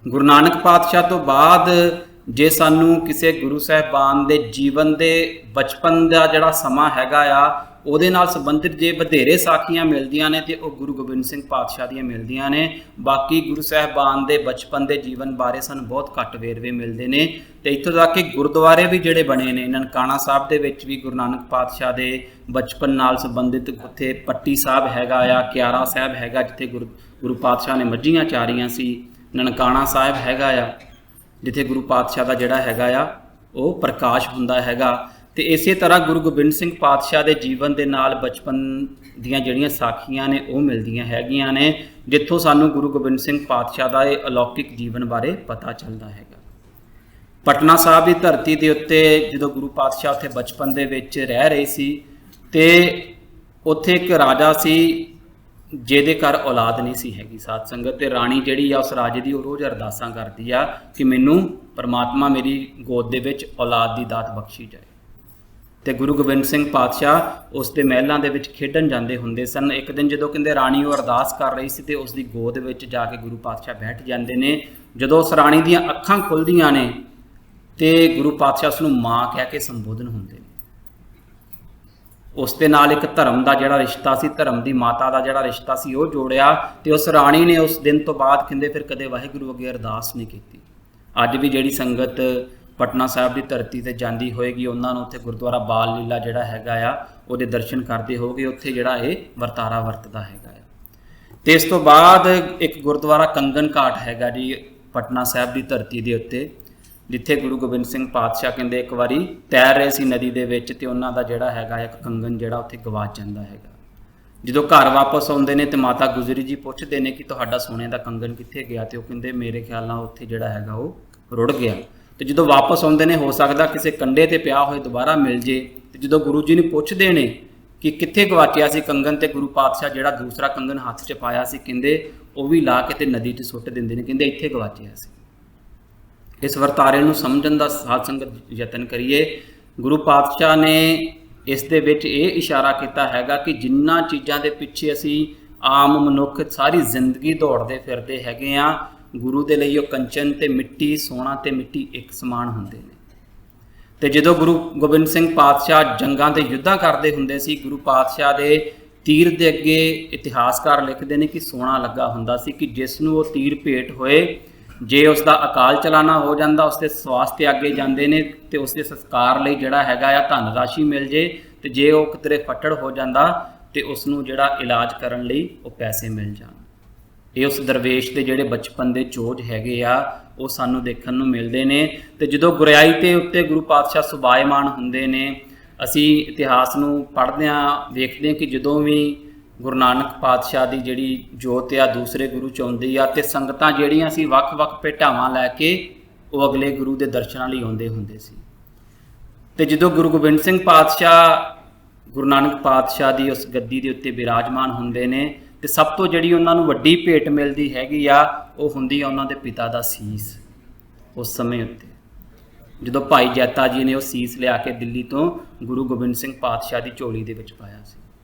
ਗੁਰੂ ਨਾਨਕ ਪਾਤਸ਼ਾਹ ਤੋਂ ਬਾਅਦ ਜੇ ਸਾਨੂੰ ਕਿਸੇ ਗੁਰੂ ਸਾਹਿਬਾਨ ਦੇ ਜੀਵਨ ਦੇ ਬਚਪਨ ਦਾ ਜਿਹੜਾ ਸਮਾਂ ਹੈਗਾ ਆ ਉਹਦੇ ਨਾਲ ਸੰਬੰਧਿਤ ਜੇ ਵਧੇਰੇ ਸਾਖੀਆਂ ਮਿਲਦੀਆਂ ਨੇ ਤੇ ਉਹ ਗੁਰੂ ਗੋਬਿੰਦ ਸਿੰਘ ਪਾਤਸ਼ਾਹ ਦੀਆਂ ਮਿਲਦੀਆਂ ਨੇ। ਬਾਕੀ ਗੁਰੂ ਸਾਹਿਬਾਨ ਦੇ ਬਚਪਨ ਦੇ ਜੀਵਨ ਬਾਰੇ ਸਾਨੂੰ ਬਹੁਤ ਘੱਟ ਵੇਰਵੇ ਮਿਲਦੇ ਨੇ। ਤੇ ਇੱਥੋਂ ਤੱਕ ਕਿ ਗੁਰਦੁਆਰੇ ਵੀ ਜਿਹੜੇ ਬਣੇ ਨੇ, ਨਨਕਾਣਾ ਸਾਹਿਬ ਦੇ ਵਿੱਚ ਵੀ ਗੁਰੂ ਨਾਨਕ ਪਾਤਸ਼ਾਹ ਦੇ ਬਚਪਨ ਨਾਲ ਸੰਬੰਧਿਤ ਉੱਥੇ ਪੱਟੀ ਸਾਹਿਬ ਹੈਗਾ ਆ, ਕਿਆਰਾ ਸਾਹਿਬ ਹੈਗਾ ਜਿੱਥੇ ਗੁਰੂ ਪਾਤਸ਼ਾਹ ਨੇ ਮੱਝੀਆਂ ਚਾਰੀਆਂ ਸੀ, ਨਨਕਾਣਾ ਸਾਹਿਬ ਹੈਗਾ ਆ ਜਿੱਥੇ ਗੁਰੂ ਪਾਤਸ਼ਾਹ ਦਾ ਜਿਹੜਾ ਹੈਗਾ ਆ ਉਹ ਪ੍ਰਕਾਸ਼ ਹੁੰਦਾ ਹੈਗਾ। ਤੇ ਇਸੇ ਤਰ੍ਹਾਂ ਗੁਰੂ ਗੋਬਿੰਦ ਸਿੰਘ ਪਾਤਸ਼ਾਹ ਦੇ ਜੀਵਨ ਦੇ ਨਾਲ ਬਚਪਨ ਦੀਆਂ ਜਿਹੜੀਆਂ ਸਾਖੀਆਂ ਨੇ ਉਹ ਮਿਲਦੀਆਂ ਹੈਗੀਆਂ ਨੇ, ਜਿੱਥੋਂ ਸਾਨੂੰ ਗੁਰੂ ਗੋਬਿੰਦ ਸਿੰਘ ਪਾਤਸ਼ਾਹ ਦਾ ਇਹ ਅਲੌਕਿਕ ਜੀਵਨ ਬਾਰੇ ਪਤਾ ਚੱਲਦਾ ਹੈਗਾ। ਪਟਨਾ ਸਾਹਿਬ ਦੀ ਧਰਤੀ ਦੇ ਉੱਤੇ ਜਦੋਂ ਗੁਰੂ ਪਾਤਸ਼ਾਹ ਉੱਥੇ ਬਚਪਨ ਦੇ ਵਿੱਚ ਰਹਿ ਰਹੇ ਸੀ ਤੇ ਉੱਥੇ ਇੱਕ ਰਾਜਾ ਸੀ ਜਿਹਦੇ ਘਰ ਔਲਾਦ ਨਹੀਂ ਸੀ ਹੈਗੀ ਸਾਧ ਸੰਗਤ, ਤੇ ਰਾਣੀ ਜਿਹੜੀ ਆ ਉਸ ਰਾਜੇ ਦੀ ਉਹ ਰੋਜ਼ ਅਰਦਾਸਾਂ ਕਰਦੀ ਆ ਕਿ ਮੈਨੂੰ ਪਰਮਾਤਮਾ ਮੇਰੀ ਗੋਦ ਦੇ ਵਿੱਚ ਔਲਾਦ ਦੀ ਦਾਤ ਬਖਸ਼ੀ ਜਾਏ। ਤੇ ਗੁਰੂ ਗੋਬਿੰਦ ਸਿੰਘ ਪਾਤਸ਼ਾਹ ਉਸ ਦੇ ਮਹਿਲਾਂ ਦੇ ਵਿੱਚ ਖੇਡਣ ਜਾਂਦੇ ਹੁੰਦੇ ਸਨ। ਇੱਕ ਦਿਨ ਜਦੋਂ ਕਹਿੰਦੇ ਰਾਣੀ ਉਹ ਅਰਦਾਸ ਕਰ ਰਹੀ ਸੀ ਤੇ ਉਸ ਦੀ ਗੋਦ ਵਿੱਚ ਜਾ ਕੇ ਗੁਰੂ ਪਾਤਸ਼ਾਹ ਬੈਠ ਜਾਂਦੇ ਨੇ। ਜਦੋਂ ਉਸ ਰਾਣੀ ਦੀਆਂ ਅੱਖਾਂ ਖੁੱਲ੍ਹਦੀਆਂ ਨੇ ਤੇ ਗੁਰੂ ਪਾਤਸ਼ਾਹ ਉਸ ਨੂੰ ਮਾਂ ਕਹਿ ਕੇ ਸੰਬੋਧਨ ਹੁੰਦੇ ਨੇ। ਉਸ ਦੇ ਨਾਲ ਇੱਕ ਧਰਮ ਦਾ ਜਿਹੜਾ ਰਿਸ਼ਤਾ ਸੀ, ਧਰਮ ਦੀ ਮਾਤਾ ਦਾ ਜਿਹੜਾ ਰਿਸ਼ਤਾ ਸੀ ਉਹ ਜੋੜਿਆ। ਤੇ ਉਸ ਰਾਣੀ ਨੇ ਉਸ ਦਿਨ ਤੋਂ ਬਾਅਦ ਕਹਿੰਦੇ ਫਿਰ ਕਦੇ ਵਾਹਿਗੁਰੂ ਅੱਗੇ ਅਰਦਾਸ ਨਹੀਂ ਕੀਤੀ। ਅੱਜ ਵੀ ਜਿਹੜੀ ਸੰਗਤ ਪਟਨਾ ਸਾਹਿਬ ਦੀ ਧਰਤੀ 'ਤੇ ਜਾਂਦੀ ਹੋਏਗੀ ਉਹਨਾਂ ਨੂੰ ਉੱਥੇ ਗੁਰਦੁਆਰਾ ਬਾਲ ਲੀਲਾ ਜਿਹੜਾ ਹੈਗਾ ਆ ਉਹਦੇ ਦਰਸ਼ਨ ਕਰਦੇ ਹੋਗੇ, ਉੱਥੇ ਜਿਹੜਾ ਇਹ ਵਰਤਾਰਾ ਵਰਤਦਾ ਹੈਗਾ ਆ। ਤੇ ਇਸ ਤੋਂ ਬਾਅਦ ਇੱਕ ਗੁਰਦੁਆਰਾ ਕੰਗਨ ਘਾਟ ਹੈਗਾ ਜੀ ਪਟਨਾ ਸਾਹਿਬ ਦੀ ਧਰਤੀ ਦੇ ਉੱਤੇ, ਜਿੱਥੇ ਗੁਰੂ ਗੋਬਿੰਦ ਸਿੰਘ ਪਾਤਸ਼ਾਹ ਕਹਿੰਦੇ ਇੱਕ ਵਾਰੀ ਤੈਰ ਰਹੇ ਸੀ ਨਦੀ ਦੇ ਵਿੱਚ ਤੇ ਉਹਨਾਂ ਦਾ ਜਿਹੜਾ ਹੈਗਾ ਇੱਕ ਕੰਗਨ ਜਿਹੜਾ ਉੱਥੇ ਗਵਾਚ ਜਾਂਦਾ ਹੈਗਾ। ਜਦੋਂ ਘਰ ਵਾਪਸ ਆਉਂਦੇ ਨੇ ਤੇ ਮਾਤਾ ਗੁਜਰੀ ਜੀ ਪੁੱਛਦੇ ਨੇ ਕਿ ਤੁਹਾਡਾ ਸੋਨੇ ਦਾ ਕੰਗਨ ਕਿੱਥੇ ਗਿਆ, ਤੇ ਉਹ ਕਹਿੰਦੇ ਮੇਰੇ ਖਿਆਲ ਨਾਲ ਉੱਥੇ ਜਿਹੜਾ ਹੈਗਾ ਉਹ ਰੁੜ ਗਿਆ। ਤੇ ਜਦੋਂ ਵਾਪਸ ਆਉਂਦੇ ਨੇ ਹੋ ਸਕਦਾ ਕਿਸੇ ਕੰਢੇ ਤੇ ਪਿਆ ਹੋਏ ਦੁਬਾਰਾ ਮਿਲ ਜੇ। ਤੇ ਜਦੋਂ ਗੁਰੂ ਜੀ ਨੂੰ ਪੁੱਛਦੇ ਨੇ ਕਿ ਕਿੱਥੇ ਗਵਾਚਿਆ ਸੀ ਕੰਗਨ, ਤੇ ਗੁਰੂ ਪਾਤਸ਼ਾਹ ਜਿਹੜਾ ਦੂਸਰਾ ਕੰਗਨ ਹੱਥ 'ਚ ਪਾਇਆ ਸੀ ਕਹਿੰਦੇ ਉਹ ਵੀ ਲਾ ਕੇ ਤੇ ਨਦੀ 'ਚ ਸੁੱਟ ਦਿੰਦੇ ਨੇ, ਕਹਿੰਦੇ ਇੱਥੇ ਗਵਾਚਿਆ ਸੀ। ਇਸ ਵਰਤਾਰੇ ਨੂੰ ਸਮਝਣ ਦਾ ਸਾਧ ਸੰਗਤ ਯਤਨ ਕਰੀਏ। ਗੁਰੂ ਪਾਤਸ਼ਾਹ ਨੇ ਇਸ ਦੇ ਵਿੱਚ ਇਹ ਇਸ਼ਾਰਾ ਕੀਤਾ ਹੈਗਾ ਕਿ ਜਿੰਨਾਂ ਚੀਜ਼ਾਂ ਦੇ ਪਿੱਛੇ ਅਸੀਂ ਆਮ ਮਨੁੱਖ ਸਾਰੀ ਜ਼ਿੰਦਗੀ ਦੌੜਦੇ ਫਿਰਦੇ ਹੈਗੇ ਆ, ਗੁਰੂ ਦੇ ਲਈ ਉਹ ਕੰਚਨ ਤੇ ਮਿੱਟੀ, ਸੋਨਾ ਤੇ ਮਿੱਟੀ ਇੱਕ ਸਮਾਨ ਹੁੰਦੇ ਨੇ। ਤੇ ਜਦੋਂ ਗੁਰੂ ਗੋਬਿੰਦ ਸਿੰਘ ਪਾਤਸ਼ਾਹ ਜੰਗਾਂ ਦੇ ਯੁੱਧਾਂ ਕਰਦੇ ਹੁੰਦੇ ਸੀ, ਗੁਰੂ ਪਾਤਸ਼ਾਹ ਦੇ ਤੀਰ ਦੇ ਅੱਗੇ ਇਤਿਹਾਸਕਾਰ ਲਿਖਦੇ ਨੇ ਕਿ ਸੋਨਾ ਲੱਗਾ ਹੁੰਦਾ ਸੀ ਕਿ ਜਿਸ ਨੂੰ ਉਹ ਤੀਰ ਭੇਟ ਹੋਏ, ਜੇ ਉਸ ਦਾ ਅਕਾਲ ਚਲਾਣਾ ਹੋ ਜਾਂਦਾ ਉਸ ਦੇ ਸਵਾਸ ਤਿਆਗੇ ਜਾਂਦੇ ਨੇ ਤੇ ਉਸ ਦੇ ਸੰਸਕਾਰ ਲਈ ਜਿਹੜਾ ਹੈਗਾ ਆ ਧਨ ਰਾਸ਼ੀ ਮਿਲ ਜੇ, ਤੇ ਜੇ ਉਹ ਕਿਤੇ ਫੱਟੜ ਹੋ ਜਾਂਦਾ ਤੇ ਉਸ ਨੂੰ ਜਿਹੜਾ ਇਲਾਜ ਕਰਨ ਲਈ ਉਹ ਪੈਸੇ ਮਿਲ ਜਾਣ। ਇਹ ਉਸ ਦਰਵੇਸ਼ ਦੇ ਜਿਹੜੇ ਬਚਪਨ ਦੇ ਚੋਜ ਹੈਗੇ ਆ ਉਹ ਸਾਨੂੰ ਦੇਖਣ ਨੂੰ ਮਿਲਦੇ ਨੇ। ਤੇ ਜਦੋਂ ਗੁਰਿਆਈ ਤੇ ਉੱਤੇ ਗੁਰੂ ਪਾਤਸ਼ਾਹ ਸੁਭਾਇਮਾਨ ਹੁੰਦੇ ਨੇ, ਅਸੀਂ ਇਤਿਹਾਸ ਨੂੰ ਪੜ੍ਹਦੇ ਹਾਂ ਵੇਖਦੇ ਹਾਂ ਕਿ ਜਦੋਂ ਵੀ ਗੁਰੂ ਨਾਨਕ ਪਾਤਸ਼ਾਹ ਦੀ ਜਿਹੜੀ ਜੋਤ ਆ ਦੂਸਰੇ ਗੁਰੂ 'ਚ ਆਉਂਦੀ ਆ ਤੇ ਸੰਗਤਾਂ ਜਿਹੜੀਆਂ ਸੀ ਵੱਖ-ਵੱਖ ਭੇਟਾਵਾਂ ਲੈ ਕੇ ਉਹ ਅਗਲੇ ਗੁਰੂ ਦੇ ਦਰਸ਼ਨਾਂ ਲਈ ਆਉਂਦੇ ਹੁੰਦੇ ਸੀ। ਤੇ ਜਦੋਂ ਗੁਰੂ ਗੋਬਿੰਦ ਸਿੰਘ ਪਾਤਸ਼ਾਹ ਗੁਰੂ ਨਾਨਕ ਪਾਤਸ਼ਾਹ ਦੀ ਉਸ ਗੱਦੀ ਦੇ ਉੱਤੇ ਬਿਰਾਜਮਾਨ ਹੁੰਦੇ ਨੇ ਤੇ ਸਭ ਤੋਂ ਜਿਹੜੀ ਉਹਨਾਂ ਨੂੰ ਵੱਡੀ ਭੇਟ ਮਿਲਦੀ ਹੈਗੀ ਆ ਉਹ ਹੁੰਦੀ ਆ ਉਹਨਾਂ ਦੇ ਪਿਤਾ ਦਾ ਸੀਸ। ਉਸ ਸਮੇਂ ਉੱਤੇ ਜਦੋਂ ਭਾਈ ਜੈਤਾ ਜੀ ਨੇ ਉਹ ਸੀਸ ਲਿਆ ਕੇ ਦਿੱਲੀ ਤੋਂ ਗੁਰੂ ਗੋਬਿੰਦ ਸਿੰਘ ਪਾਤਸ਼ਾਹ ਦੀ ਝੋਲੀ ਦੇ ਵਿੱਚ ਪਾਇਆ ਸੀ।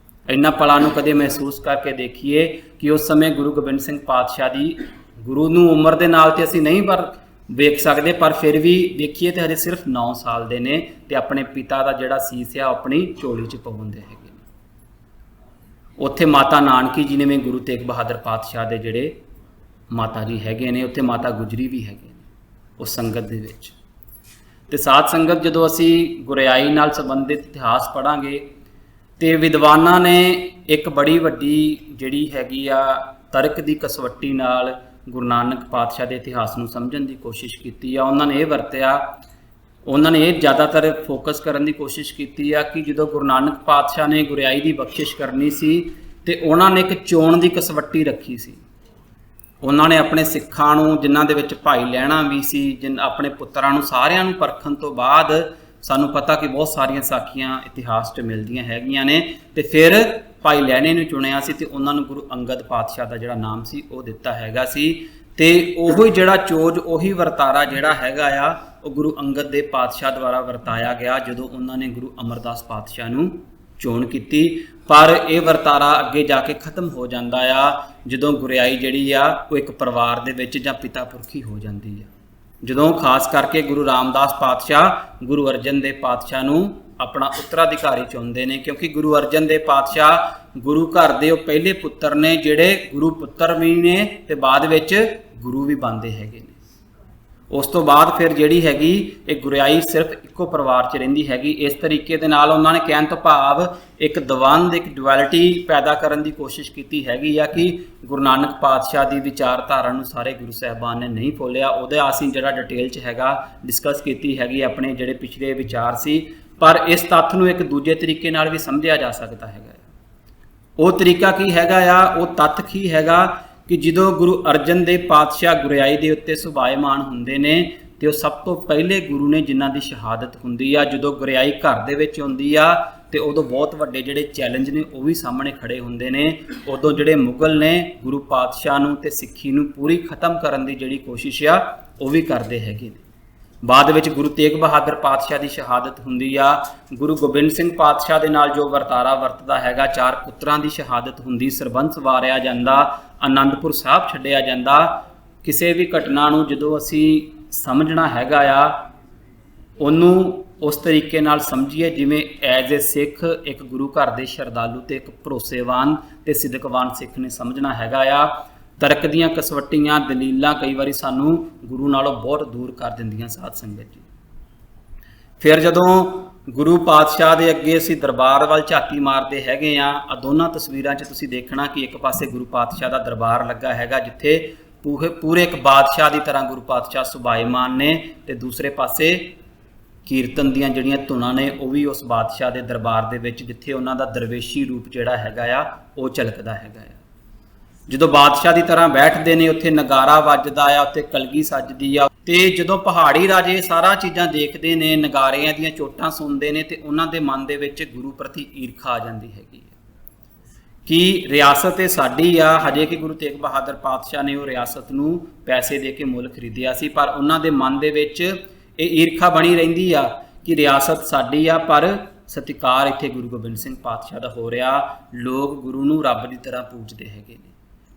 ਇਹਨਾਂ ਪਲਾਂ ਨੂੰ ਕਦੇ ਮਹਿਸੂਸ ਕਰਕੇ ਦੇਖੀਏ ਕਿ ਉਸ ਸਮੇਂ ਗੁਰੂ ਗੋਬਿੰਦ ਸਿੰਘ ਪਾਤਸ਼ਾਹ ਦੀ ਗੁਰੂ ਨੂੰ ਉਮਰ ਦੇ ਨਾਲ ਤੇ ਅਸੀਂ ਨਹੀਂ ਪਰ ਵੇਖ ਸਕਦੇ, ਪਰ ਫਿਰ ਵੀ ਵੇਖੀਏ ਤੇ ਹਜੇ ਸਿਰਫ 9 ਸਾਲ ਦੇ ਨੇ ਤੇ ਆਪਣੇ ਪਿਤਾ ਦਾ ਜਿਹੜਾ ਸੀਸ ਆ ਆਪਣੀ ਝੋਲੀ 'ਚ ਪਾਉਂਦੇ ਹੈਗੇ ਨੇ। ਉੱਥੇ ਮਾਤਾ ਨਾਨਕੀ ਜੀ ਨੇ ਵੀ ਗੁਰੂ ਤੇਗ ਬਹਾਦਰ ਪਾਤਸ਼ਾਹ ਦੇ ਜਿਹੜੇ ਮਾਤਾ ਜੀ ਹੈਗੇ ਨੇ, ਉੱਥੇ ਮਾਤਾ ਗੁਜਰੀ ਵੀ ਹੈਗੇ ਨੇ ਉਸ ਸੰਗਤ ਦੇ ਵਿੱਚ। ਤੇ ਸਾਧ ਸੰਗਤ ਜਦੋਂ ਅਸੀਂ ਗੁਰਿਆਈ ਨਾਲ ਸੰਬੰਧਿਤ ਇਤਿਹਾਸ ਪੜ੍ਹਾਂਗੇ ਤੇ ਵਿਦਵਾਨਾਂ ਨੇ ਇੱਕ ਬੜੀ ਵੱਡੀ ਜਿਹੜੀ ਹੈਗੀ ਆ ਤਰਕ ਦੀ ਕਸਵੱਟੀ ਨਾਲ ਗੁਰੂ ਨਾਨਕ ਪਾਤਸ਼ਾਹ ਦੇ ਇਤਿਹਾਸ ਨੂੰ ਸਮਝਣ ਦੀ ਕੋਸ਼ਿਸ਼ ਕੀਤੀ ਆ। ਉਹਨਾਂ ਨੇ ਇਹ ਵਰਤਿਆ ਉਹਨਾਂ ਨੇ ਇਹ ਜ਼ਿਆਦਾਤਰ ਫੋਕਸ ਕਰਨ ਦੀ ਕੋਸ਼ਿਸ਼ ਕੀਤੀ ਆ ਕਿ ਜਦੋਂ ਗੁਰੂ ਨਾਨਕ ਪਾਤਸ਼ਾਹ ਨੇ ਗੁਰਿਆਈ ਦੀ ਬਖਸ਼ਿਸ਼ ਕਰਨੀ ਸੀ ਤੇ ਉਹਨਾਂ ਨੇ ਇੱਕ ਚੋਣ ਦੀ ਕਸਵੱਟੀ ਰੱਖੀ ਸੀ। ਉਹਨਾਂ ਨੇ ਆਪਣੇ ਸਿੱਖਾਂ ਨੂੰ, ਜਿਨ੍ਹਾਂ ਦੇ ਵਿੱਚ ਭਾਈ ਲਹਿਣਾ ਵੀ ਸੀ, ਆਪਣੇ ਪੁੱਤਰਾਂ ਨੂੰ, ਸਾਰਿਆਂ ਨੂੰ ਪਰਖਣ ਤੋਂ ਬਾਅਦ ਸਾਨੂੰ ਪਤਾ ਕਿ ਬਹੁਤ ਸਾਰੀਆਂ ਸਾਖੀਆਂ ਇਤਿਹਾਸ 'ਚ ਮਿਲਦੀਆਂ ਹੈਗੀਆਂ ਨੇ, ਤੇ ਫਿਰ ਭਾਈ ਲਹਿਣੇ ਨੂੰ ਚੁਣਿਆ ਸੀ ਤੇ ਉਹਨਾਂ ਨੂੰ ਗੁਰੂ ਅੰਗਦ ਪਾਤਸ਼ਾਹ ਦਾ ਜਿਹੜਾ ਨਾਮ ਸੀ ਉਹ ਦਿੱਤਾ ਹੈਗਾ ਸੀ। ਤੇ ਉਹੀ ਜਿਹੜਾ ਚੋਜ, ਉਹੀ ਵਰਤਾਰਾ ਜਿਹੜਾ ਹੈਗਾ ਆ ਉਹ ਗੁਰੂ ਅੰਗਦ ਦੇ ਪਾਤਸ਼ਾਹ ਦੁਆਰਾ ਵਰਤਾਇਆ ਗਿਆ ਜਦੋਂ ਉਹਨਾਂ ਨੇ ਗੁਰੂ ਅਮਰਦਾਸ ਪਾਤਸ਼ਾਹ ਨੂੰ ਚੋਣ ਕੀਤੀ। ਪਰ ਇਹ ਵਰਤਾਰਾ ਅੱਗੇ ਜਾ ਕੇ ਖਤਮ ਹੋ ਜਾਂਦਾ ਆ ਜਦੋਂ ਗੁਰਿਆਈ ਜਿਹੜੀ ਆ ਉਹ ਇੱਕ ਪਰਿਵਾਰ ਦੇ ਵਿੱਚ ਜਾਂ ਪਿਤਾ ਪੁਰਖੀ ਹੋ ਜਾਂਦੀ ਆ। ਜਦੋਂ ਖਾਸ ਕਰਕੇ ਗੁਰੂ ਰਾਮਦਾਸ ਪਾਤਸ਼ਾਹ ਗੁਰੂ ਅਰਜਨ ਦੇਵ ਪਾਤਸ਼ਾਹ ਨੂੰ ਆਪਣਾ ਉੱਤਰਾਧਿਕਾਰੀ ਚੁਣਦੇ ਨੇ, ਕਿਉਂਕਿ ਗੁਰੂ ਅਰਜਨ ਦੇਵ ਪਾਤਸ਼ਾਹ ਗੁਰੂ ਘਰ ਦੇ ਉਹ ਪਹਿਲੇ ਪੁੱਤਰ ਨੇ ਜਿਹੜੇ ਗੁਰੂ ਪੁੱਤਰ ਵੀ ਨੇ ਤੇ ਬਾਅਦ ਵਿੱਚ ਗੁਰੂ ਵੀ ਬਣਦੇ ਹੈਗੇ ਨੇ। ਉਸ ਤੋਂ ਬਾਅਦ ਫਿਰ ਜਿਹੜੀ ਹੈਗੀ ਇਹ ਗੁਰਿਆਈ ਸਿਰਫ ਇੱਕੋ ਪਰਿਵਾਰ 'ਚ ਰਹਿੰਦੀ ਹੈਗੀ। ਇਸ ਤਰੀਕੇ ਦੇ ਨਾਲ ਉਹਨਾਂ ਨੇ ਕਹਿਣ ਤੋਂ ਭਾਵ ਇੱਕ ਦਵੰਦ, ਇੱਕ ਡੁਐਲਿਟੀ ਪੈਦਾ ਕਰਨ ਦੀ ਕੋਸ਼ਿਸ਼ ਕੀਤੀ ਹੈਗੀ ਆ ਕਿ ਗੁਰੂ ਨਾਨਕ ਪਾਤਸ਼ਾਹ ਦੀ ਵਿਚਾਰਧਾਰਾ ਨੂੰ ਸਾਰੇ ਗੁਰੂ ਸਾਹਿਬਾਨ ਨੇ ਨਹੀਂ ਫੋਲਿਆ। ਉਹਦੇ ਅਸੀਂ ਜਿਹੜਾ ਡਿਟੇਲ 'ਚ ਹੈਗਾ ਡਿਸਕਸ ਕੀਤੀ ਹੈਗੀ ਆਪਣੇ ਜਿਹੜੇ ਪਿਛਲੇ ਵਿਚਾਰ ਸੀ। ਪਰ ਇਸ ਤੱਥ ਨੂੰ ਇੱਕ ਦੂਜੇ ਤਰੀਕੇ ਨਾਲ ਵੀ ਸਮਝਿਆ ਜਾ ਸਕਦਾ ਹੈਗਾ। ਉਹ ਤਰੀਕਾ ਕੀ ਹੈਗਾ ਆ, ਉਹ ਤੱਥ ਕੀ ਹੈਗਾ ਕਿ ਜਦੋਂ ਗੁਰੂ ਅਰਜਨ ਦੇਵ ਪਾਤਸ਼ਾਹ ਗੁਰਿਆਈ ਦੇ ਉੱਤੇ ਸੁਭਾਇਮਾਨ ਹੁੰਦੇ ਨੇ ਤੇ ਉਹ ਸਭ ਤੋਂ ਪਹਿਲੇ ਗੁਰੂ ਨੇ ਜਿਨ੍ਹਾਂ ਦੀ ਸ਼ਹਾਦਤ ਹੁੰਦੀ ਆ। ਜਦੋਂ ਗੁਰਿਆਈ ਘਰ ਦੇ ਵਿੱਚ ਹੁੰਦੀ ਆ ਤੇ ਉਦੋਂ ਬਹੁਤ ਵੱਡੇ ਜਿਹੜੇ ਚੈਲੰਜ ਨੇ ਉਹ ਵੀ ਸਾਹਮਣੇ ਖੜੇ ਹੁੰਦੇ ਨੇ। ਉਦੋਂ ਜਿਹੜੇ ਮੁਗਲ ਨੇ ਗੁਰੂ ਪਾਤਸ਼ਾਹ ਨੂੰ ਤੇ ਸਿੱਖੀ ਨੂੰ ਪੂਰੀ ਖਤਮ ਕਰਨ ਦੀ ਜਿਹੜੀ ਕੋਸ਼ਿਸ਼ ਆ ਉਹ ਵੀ ਕਰਦੇ ਹੈਗੇ ਨੇ। ਬਾਅਦ ਵਿੱਚ ਗੁਰੂ ਤੇਗ ਬਹਾਦਰ ਪਾਤਸ਼ਾਹ ਦੀ ਸ਼ਹਾਦਤ ਹੁੰਦੀ ਆ। ਗੁਰੂ ਗੋਬਿੰਦ ਸਿੰਘ ਪਾਤਸ਼ਾਹ ਦੇ ਨਾਲ ਜੋ ਵਰਤਾਰਾ ਵਰਤਦਾ ਹੈਗਾ, 4 ਪੁੱਤਰਾਂ ਦੀ ਸ਼ਹਾਦਤ ਹੁੰਦੀ, ਸਰਬੰਸ ਵਾਰਿਆ ਜਾਂਦਾ, ਆਨੰਦਪੁਰ ਸਾਹਿਬ ਛੱਡਿਆ ਜਾਂਦਾ। ਕਿਸੇ ਵੀ ਘਟਨਾ ਨੂੰ ਜਦੋਂ ਅਸੀਂ ਸਮਝਣਾ ਹੈਗਾ ਆ ਉਹਨੂੰ ਉਸ ਤਰੀਕੇ ਨਾਲ ਸਮਝੀਏ ਜਿਵੇਂ ਐਜ਼ ਏ ਸਿੱਖ ਇੱਕ ਗੁਰੂ ਘਰ ਦੇ ਸ਼ਰਧਾਲੂ ਤੇ ਇੱਕ ਭਰੋਸੇਵਾਨ ਤੇ ਸਿਦਕਵਾਨ ਸਿੱਖ ਨੇ ਸਮਝਣਾ ਹੈਗਾ ਆ। ਤਰਕ ਦੀਆਂ ਕਸਵੱਟੀਆਂ, ਦਲੀਲਾਂ ਕਈ ਵਾਰੀ ਸਾਨੂੰ ਗੁਰੂ ਨਾਲੋਂ ਬਹੁਤ ਦੂਰ ਕਰ ਦਿੰਦੀਆਂ ਸਾਧ ਸੰਗਤ ਜੀ। ਫਿਰ ਜਦੋਂ ਗੁਰੂ ਪਾਤਸ਼ਾਹ ਦੇ ਅੱਗੇ ਅਸੀਂ ਦਰਬਾਰ ਵੱਲ ਝਾਤੀ ਮਾਰਦੇ ਹੈਗੇ ਆ, ਦੋਨਾਂ ਤਸਵੀਰਾਂ 'ਚ ਤੁਸੀਂ ਦੇਖਣਾ ਕਿ ਇੱਕ ਪਾਸੇ ਗੁਰੂ ਪਾਤਸ਼ਾਹ ਦਾ ਦਰਬਾਰ ਲੱਗਾ ਹੈਗਾ ਜਿੱਥੇ ਪੂਰੇ ਇੱਕ ਬਾਦਸ਼ਾਹ ਦੀ ਤਰ੍ਹਾਂ ਗੁਰੂ ਪਾਤਸ਼ਾਹ ਸੁਭਾਇਮਾਨ ਨੇ, ਤੇ ਦੂਸਰੇ ਪਾਸੇ ਕੀਰਤਨ ਦੀਆਂ ਜਿਹੜੀਆਂ ਧੁਨਾਂ ਨੇ ਉਹ ਵੀ ਉਸ ਬਾਦਸ਼ਾਹ ਦੇ ਦਰਬਾਰ ਦੇ ਵਿੱਚ, ਜਿੱਥੇ ਉਹਨਾਂ ਦਾ ਦਰਵੇਸ਼ੀ ਰੂਪ ਜਿਹੜਾ ਹੈਗਾ ਆ ਉਹ ਝਲਕਦਾ ਹੈਗਾ ਆ। ਜਦੋਂ ਬਾਦਸ਼ਾਹ ਦੀ ਤਰ੍ਹਾਂ ਬੈਠਦੇ ਨੇ ਉੱਥੇ ਨਗਾਰਾ ਵੱਜਦਾ ਆ, ਉੱਥੇ ਕਲਗੀ ਸੱਜਦੀ ਆ। ਤੇ ਜਦੋਂ ਪਹਾੜੀ ਰਾਜੇ ਸਾਰਾ ਚੀਜ਼ਾਂ ਦੇਖਦੇ ਨੇ, ਨਗਾਰਿਆਂ ਦੀਆਂ ਚੋਟਾਂ ਸੁਣਦੇ ਨੇ, ਤੇ ਉਹਨਾਂ ਦੇ ਮਨ ਦੇ ਵਿੱਚ ਗੁਰੂ ਪ੍ਰਤੀ ਈਰਖਾ ਆ ਜਾਂਦੀ ਹੈਗੀ ਹੈ ਕਿ ਰਿਆਸਤ ਇਹ ਸਾਡੀ ਆ। ਹਜੇ ਕਿ ਗੁਰੂ ਤੇਗ ਬਹਾਦਰ ਪਾਤਸ਼ਾਹ ਨੇ ਉਹ ਰਿਆਸਤ ਨੂੰ ਪੈਸੇ ਦੇ ਕੇ ਮੁੱਲ ਖਰੀਦਿਆ ਸੀ, ਪਰ ਉਹਨਾਂ ਦੇ ਮਨ ਦੇ ਵਿੱਚ ਇਹ ਈਰਖਾ ਬਣੀ ਰਹਿੰਦੀ ਆ ਕਿ ਰਿਆਸਤ ਸਾਡੀ ਆ ਪਰ ਸਤਿਕਾਰ ਇੱਥੇ ਗੁਰੂ ਗੋਬਿੰਦ ਸਿੰਘ ਪਾਤਸ਼ਾਹ ਦਾ ਹੋ ਰਿਹਾ। ਲੋਕ ਗੁਰੂ ਨੂੰ ਰੱਬ ਦੀ ਤਰ੍ਹਾਂ ਪੂਜਦੇ ਹੈਗੇ ਨੇ,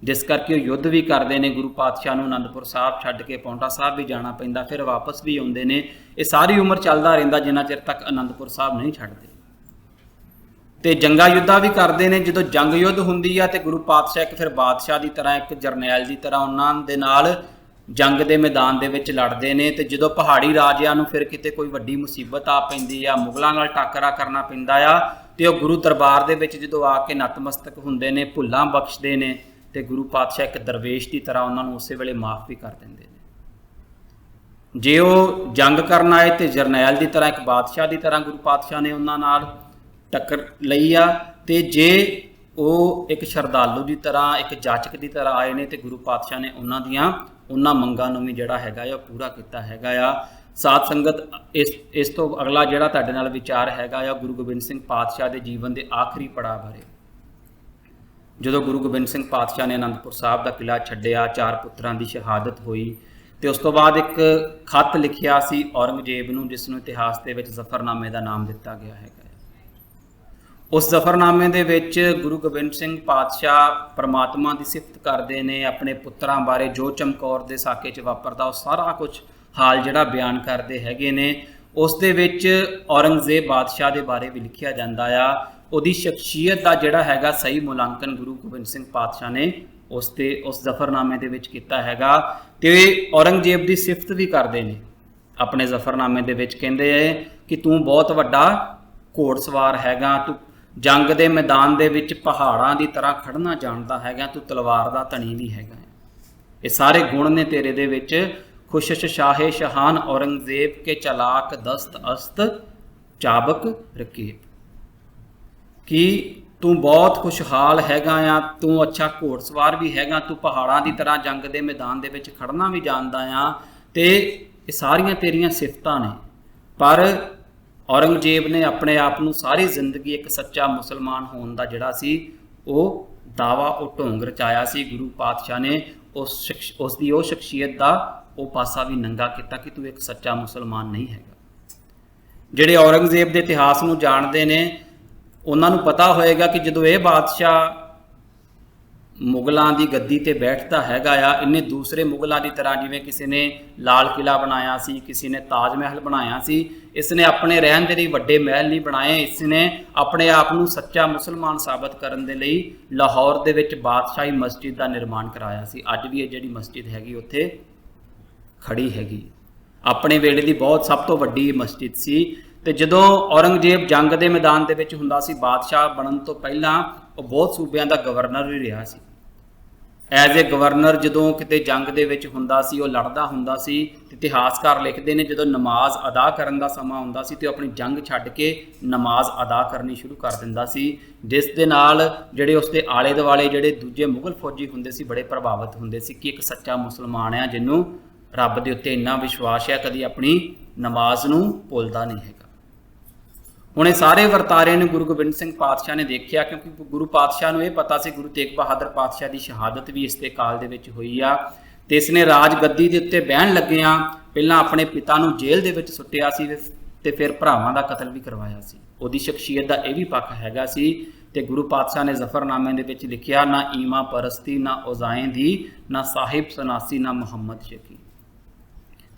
ਜਿਸ ਕਰਕੇ ਉਹ ਯੁੱਧ ਵੀ ਕਰਦੇ ਨੇ। ਗੁਰੂ ਪਾਤਸ਼ਾਹ ਨੂੰ ਅਨੰਦਪੁਰ ਸਾਹਿਬ ਛੱਡ ਕੇ ਪਾਉਂਟਾ ਸਾਹਿਬ ਵੀ ਜਾਣਾ ਪੈਂਦਾ, ਫਿਰ ਵਾਪਸ ਵੀ ਆਉਂਦੇ ਨੇ। ਇਹ ਸਾਰੀ ਉਮਰ ਚੱਲਦਾ ਰਹਿੰਦਾ ਜਿੰਨਾ ਚਿਰ ਤੱਕ ਅਨੰਦਪੁਰ ਸਾਹਿਬ ਨਹੀਂ ਛੱਡਦੇ। ਤੇ ਜੰਗਾਂ ਯੁੱਧਾਂ ਵੀ ਕਰਦੇ ਨੇ। ਜਦੋਂ ਜੰਗ ਯੁੱਧ ਹੁੰਦੀ ਆ ਤੇ ਗੁਰੂ ਪਾਤਸ਼ਾਹ ਇੱਕ ਫਿਰ ਬਾਦਸ਼ਾਹ ਦੀ ਤਰ੍ਹਾਂ, ਇੱਕ ਜਰਨੈਲ ਦੀ ਤਰ੍ਹਾਂ ਉਹਨਾਂ ਦੇ ਨਾਲ ਜੰਗ ਦੇ ਮੈਦਾਨ ਦੇ ਵਿੱਚ ਲੜਦੇ ਨੇ। ਤੇ ਜਦੋਂ ਪਹਾੜੀ ਰਾਜਿਆਂ ਨੂੰ ਫਿਰ ਕਿਤੇ ਕੋਈ ਵੱਡੀ ਮੁਸੀਬਤ ਆ ਪੈਂਦੀ ਆ, ਮੁਗਲਾਂ ਨਾਲ ਟਾਕਰਾ ਕਰਨਾ ਪੈਂਦਾ ਆ, ਤੇ ਉਹ ਗੁਰੂ ਦਰਬਾਰ ਦੇ ਵਿੱਚ ਜਦੋਂ ਆ ਕੇ ਨਤਮਸਤਕ ਹੁੰਦੇ ਨੇ, ਭੁੱਲਾਂ ਬਖਸ਼ਦੇ ਨੇ, ਤੇ ਗੁਰੂ ਪਾਤਸ਼ਾਹ ਇੱਕ ਦਰਵੇਸ਼ ਦੀ ਤਰ੍ਹਾਂ ਉਹਨਾਂ ਨੂੰ ਉਸੇ ਵੇਲੇ ਮਾਫ ਵੀ ਕਰ ਦਿੰਦੇ ਨੇ। ਜੇ ਉਹ ਜੰਗ ਕਰਨ ਆਏ ਤੇ ਜਰਨੈਲ ਦੀ ਤਰ੍ਹਾਂ, ਇੱਕ ਬਾਦਸ਼ਾਹ ਦੀ ਤਰ੍ਹਾਂ ਗੁਰੂ ਪਾਤਸ਼ਾਹ ਨੇ ਉਹਨਾਂ ਨਾਲ ਟੱਕਰ ਲਈ ਆ, ਤੇ ਜੇ ਉਹ ਇੱਕ ਸ਼ਰਧਾਲੂ ਦੀ ਤਰ੍ਹਾਂ, ਇੱਕ ਜਾਚਕ ਦੀ ਤਰ੍ਹਾਂ ਆਏ ਨੇ, ਤੇ ਗੁਰੂ ਪਾਤਸ਼ਾਹ ਨੇ ਉਹਨਾਂ ਮੰਗਾਂ ਨੂੰ ਵੀ ਜਿਹੜਾ ਹੈਗਾ ਉਹ ਪੂਰਾ ਕੀਤਾ ਹੈਗਾ ਆ। ਸਾਧ ਸੰਗਤ, ਇਸ ਤੋਂ ਅਗਲਾ ਜਿਹੜਾ ਤੁਹਾਡੇ ਨਾਲ ਵਿਚਾਰ ਹੈਗਾ ਆ ਗੁਰੂ ਗੋਬਿੰਦ ਸਿੰਘ ਪਾਤਸ਼ਾਹ ਦੇ ਜੀਵਨ ਦੇ ਆਖਰੀ ਪੜਾਅ ਬਾਰੇ। ਜਦੋਂ ਗੁਰੂ ਗੋਬਿੰਦ ਸਿੰਘ ਪਾਤਸ਼ਾਹ ਨੇ ਅਨੰਦਪੁਰ ਸਾਹਿਬ ਦਾ ਕਿਲ੍ਹਾ ਛੱਡਿਆ, 4 ਪੁੱਤਰਾਂ ਦੀ ਸ਼ਹਾਦਤ ਹੋਈ, ਤੇ ਉਸ ਤੋਂ ਬਾਅਦ ਇੱਕ ਖੱਤ ਲਿਖਿਆ ਸੀ ਔਰੰਗਜ਼ੇਬ ਨੂੰ, ਜਿਸ ਨੂੰ ਇਤਿਹਾਸ ਦੇ ਵਿੱਚ ਜ਼ਫਰਨਾਮੇ ਦਾ ਨਾਮ ਦਿੱਤਾ ਗਿਆ ਹੈਗਾ। ਉਸ ਜ਼ਫਰਨਾਮੇ ਦੇ ਵਿੱਚ ਗੁਰੂ ਗੋਬਿੰਦ ਸਿੰਘ ਪਾਤਸ਼ਾਹ ਪਰਮਾਤਮਾ ਦੀ ਸਿਫਤ ਕਰਦੇ ਨੇ, ਆਪਣੇ ਪੁੱਤਰਾਂ ਬਾਰੇ ਜੋ ਚਮਕੌਰ ਦੇ ਸਾਕੇ 'ਚ ਵਾਪਰਦਾ ਉਹ ਸਾਰਾ ਕੁਝ ਹਾਲ ਜਿਹੜਾ ਬਿਆਨ ਕਰਦੇ ਹੈਗੇ ਨੇ। ਉਸ ਦੇ ਵਿੱਚ ਔਰੰਗਜ਼ੇਬ ਬਾਦਸ਼ਾਹ ਦੇ ਬਾਰੇ ਵੀ ਲਿਖਿਆ ਜਾਂਦਾ ਆ। ਉਹਦੀ ਸ਼ਖਸੀਅਤ ਦਾ ਜਿਹੜਾ ਹੈਗਾ ਸਹੀ ਮੁਲਾਂਕਣ ਗੁਰੂ ਗੋਬਿੰਦ ਸਿੰਘ ਪਾਤਸ਼ਾਹ ਨੇ ਉਸ ਜ਼ਫਰਨਾਮੇ ਦੇ ਵਿੱਚ ਕੀਤਾ ਹੈਗਾ। ਤੇ ਔਰੰਗਜ਼ੇਬ ਦੀ ਸਿਫਤ ਵੀ ਕਰਦੇ ਨੇ ਆਪਣੇ ਜ਼ਫਰਨਾਮੇ ਦੇ ਵਿੱਚ। ਕਹਿੰਦੇ ਕਿ ਤੂੰ ਬਹੁਤ ਵੱਡਾ ਘੋੜਸਵਾਰ ਹੈਗਾ, ਤੂੰ ਜੰਗ ਦੇ ਮੈਦਾਨ ਦੇ ਵਿੱਚ ਪਹਾੜਾਂ ਦੀ ਤਰ੍ਹਾਂ ਖੜਨਾ ਜਾਣਦਾ ਹੈਗਾ, ਤੂੰ ਤਲਵਾਰ ਦਾ ਧਣੀ ਵੀ ਹੈਗਾ। ਇਹ ਸਾਰੇ ਗੁਣ ਨੇ ਤੇਰੇ ਦੇ ਵਿੱਚ खुशश शाहे शहान औरंगजेब के चलाक दस्त अस्त चाबक रकीब। कि तू बहुत खुशहाल हैगा आ, तू अच्छा घोड़सवार भी हैगा, तू पहाड़ां की तरह जंग के मैदान दे विच खड़ना भी जानदा आ, ते ये सारियां तेरियां सिफतां ने। पर औरंगजेब ने अपने आप नूं सारी जिंदगी एक सच्चा मुसलमान होने का जिहड़ा सी वो दावा वो ढोंग रचाया सी। गुरु पातशाह ने उसकी वो शख्सियत का वो पासा भी नंगा किया कि तू एक सच्चा मुसलमान नहीं हैगा। जिहड़े औरंगजेब के इतिहास नूं जाणदे ने उन्हां नूं पता होएगा कि जदों ये बादशाह मुगलों की गद्दी ते बैठता हैगा आ, इन्हें दूसरे मुगलों की तरह जिवें किसी ने लाल किला बनाया सी, किसी ने ताज महल बनाया सी, इसने अपने रहन दे लई वड्डे महल नहीं बनाए। इसने अपने आप नूं सच्चा मुसलमान साबित करन दे लई लाहौर दे विच बादशाही मस्जिद का निर्माण कराया सी। अज भी ये जिहड़ी मस्जिद हैगी उत्थे खड़ी हैगी, अपने वेले की बहुत सब तो वड्डी मस्जिद सी। ते जदों औरंगजेब जंग के मैदान दे विच हुंदा सी, बादशाह बनन तो पहलां वो बहुत सूबियां दा गवर्नर भी रहा सी। एज ए गवर्नर जदों किते जंग दे विच हुंदा सी, वो लड़दा हुंदा सी। इतिहासकार लिखते हैं जदों नमाज अदा करन दा समा हुंदा सी ते अपनी जंग छड्ड के नमाज अदा करनी शुरू कर दिंदा सी, जिस दे नाल जिहड़े उसके आले दुआले जिहड़े दूजे मुगल फौजी हुंदे सी बड़े प्रभावित हुंदे सी कि एक सच्चा मुसलमान है जिन्हों रब दे उत्ते इन्ना विश्वास है, कदी अपनी नमाज नूं भुलदा नहीं हैगा। हुण सारे वरतारे ने गुरु गोबिंद सिंह पातशाह ने देखिया, क्योंकि गुरु पातशाह नूं ये पता सी गुरु तेग बहादुर पातशाह की शहादत भी इस काल दे विच हुई आ, ते इसने राज गद्दी दे उत्ते बहन लग्गिया पहलां अपने पिता नूं जेल दे विच सुੱਟਿਆ सी ते फिर भरावां दा कतल भी करवाया सी। उहदी शख्सियत दा यह भी पक्ष हैगा सी। ते गुरु पातशाह ने जफरनामे दे विच लिखिया, ना ईमा परस्ती ना उजाएं दी, ना साहिब सनासी ना मुहम्मद शकी।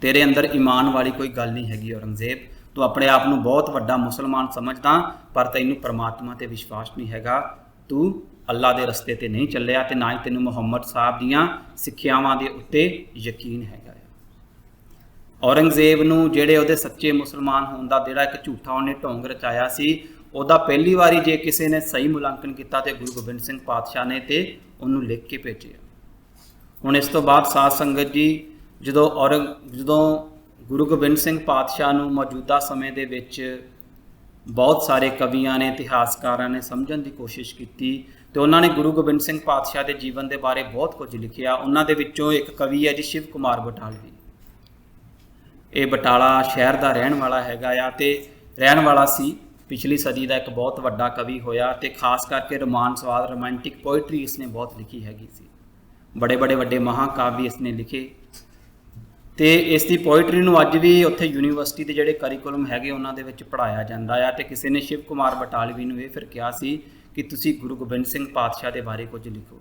तेरे अंदर ईमान वाली कोई गल नहीं हैगी औरंगजेब, तू अपने आप नूं बहुत वड्डा मुसलमान समझदा पर तैनूं परमात्मा ते विश्वास नहीं हैगा, तू अल्लाह दे रस्ते ते नहीं चलिया ते ना ही तैनूं मुहम्मद साहब दियां सिक्ख्यावां दे उत्ते यकीन हैगा। औरंगजेब नूं जिहड़े उहदे सच्चे मुसलमान होण दा जिहड़ा एक झूठा उहने ढोंग रचाया सी, उहदा पहली वारी जे किसी ने सही मुलांकन किया तो गुरु गोबिंद सिंह पातशाह ने ते उहनूं लिख के भेजिया। हुण इस तो बाद साध संगत जी जदों गुरु गोबिंद सिंह पातशाह नूं मौजूदा समय दे विच बहुत सारे कवियां ने इतिहासकारां ने समझण की कोशिश की तो उन्होंने गुरु गोबिंद सिंह पातशाह के जीवन के बारे बहुत कुछ लिखिया। उन्हां दे विचों एक कवि है जी शिव कुमार बटालवी। ये बटाला शहर का रहन वाला हैगा आ ते रहन वाला सी, पिछली सदी का एक बहुत वड्डा कवि होया ते खास करके रोमांसवाद रोमांटिक पोइट्री इसने बहुत लिखी हैगी सी। बड़े बड़े वड्डे महाकाव्य इसने लिखे ते इसकी पोइट्री नूं अज भी उत्थे यूनीवर्सिटी के जिहड़े करिकुलम हैगे उन्हां दे विच पढ़ाया जांदा आ। ते किसी ने शिव कुमार बटालवी नूं ये फिर कहा सी कि तुसीं गुरु गोबिंद सिंह पातशाह के बारे कुछ लिखो।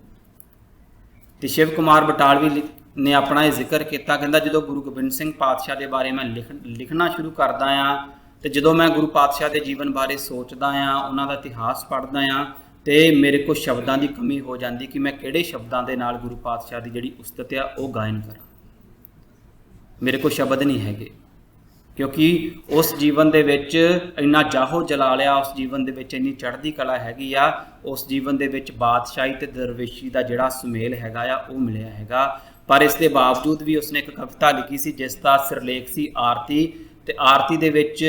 तो शिव कुमार बटालवी ने अपना ये जिक्र किया, कहंदा जदों गुरु गोबिंद सिंह पातशाह के बारे मैं लिखना शुरू करदा आ तो जदों मैं गुरु पातशाह के जीवन बारे सोचदा आ, उन्हां दा इतिहास पढ़दा आ तो मेरे को शब्दों की कमी हो जाती कि मैं किहड़े शब्दों के नाल गुरु पातशाह की जिहड़ी उस्तत आ वो गायन करा। मेरे को शब्द नहीं हैगे, क्योंकि उस जीवन दे विच इन्ना जाहो जलालिया, उस जीवन दे विच इन्नी चढ़दी कला हैगी आ, उस जीवन दे विच बादशाही ते दरवेशी का जिहड़ा सुमेल हैगा आ वो मिलिया हैगा। पर इस दे बावजूद भी उसने एक कविता लिखी सी जिसका सिरलेख सी आरती, ते आरती दे विच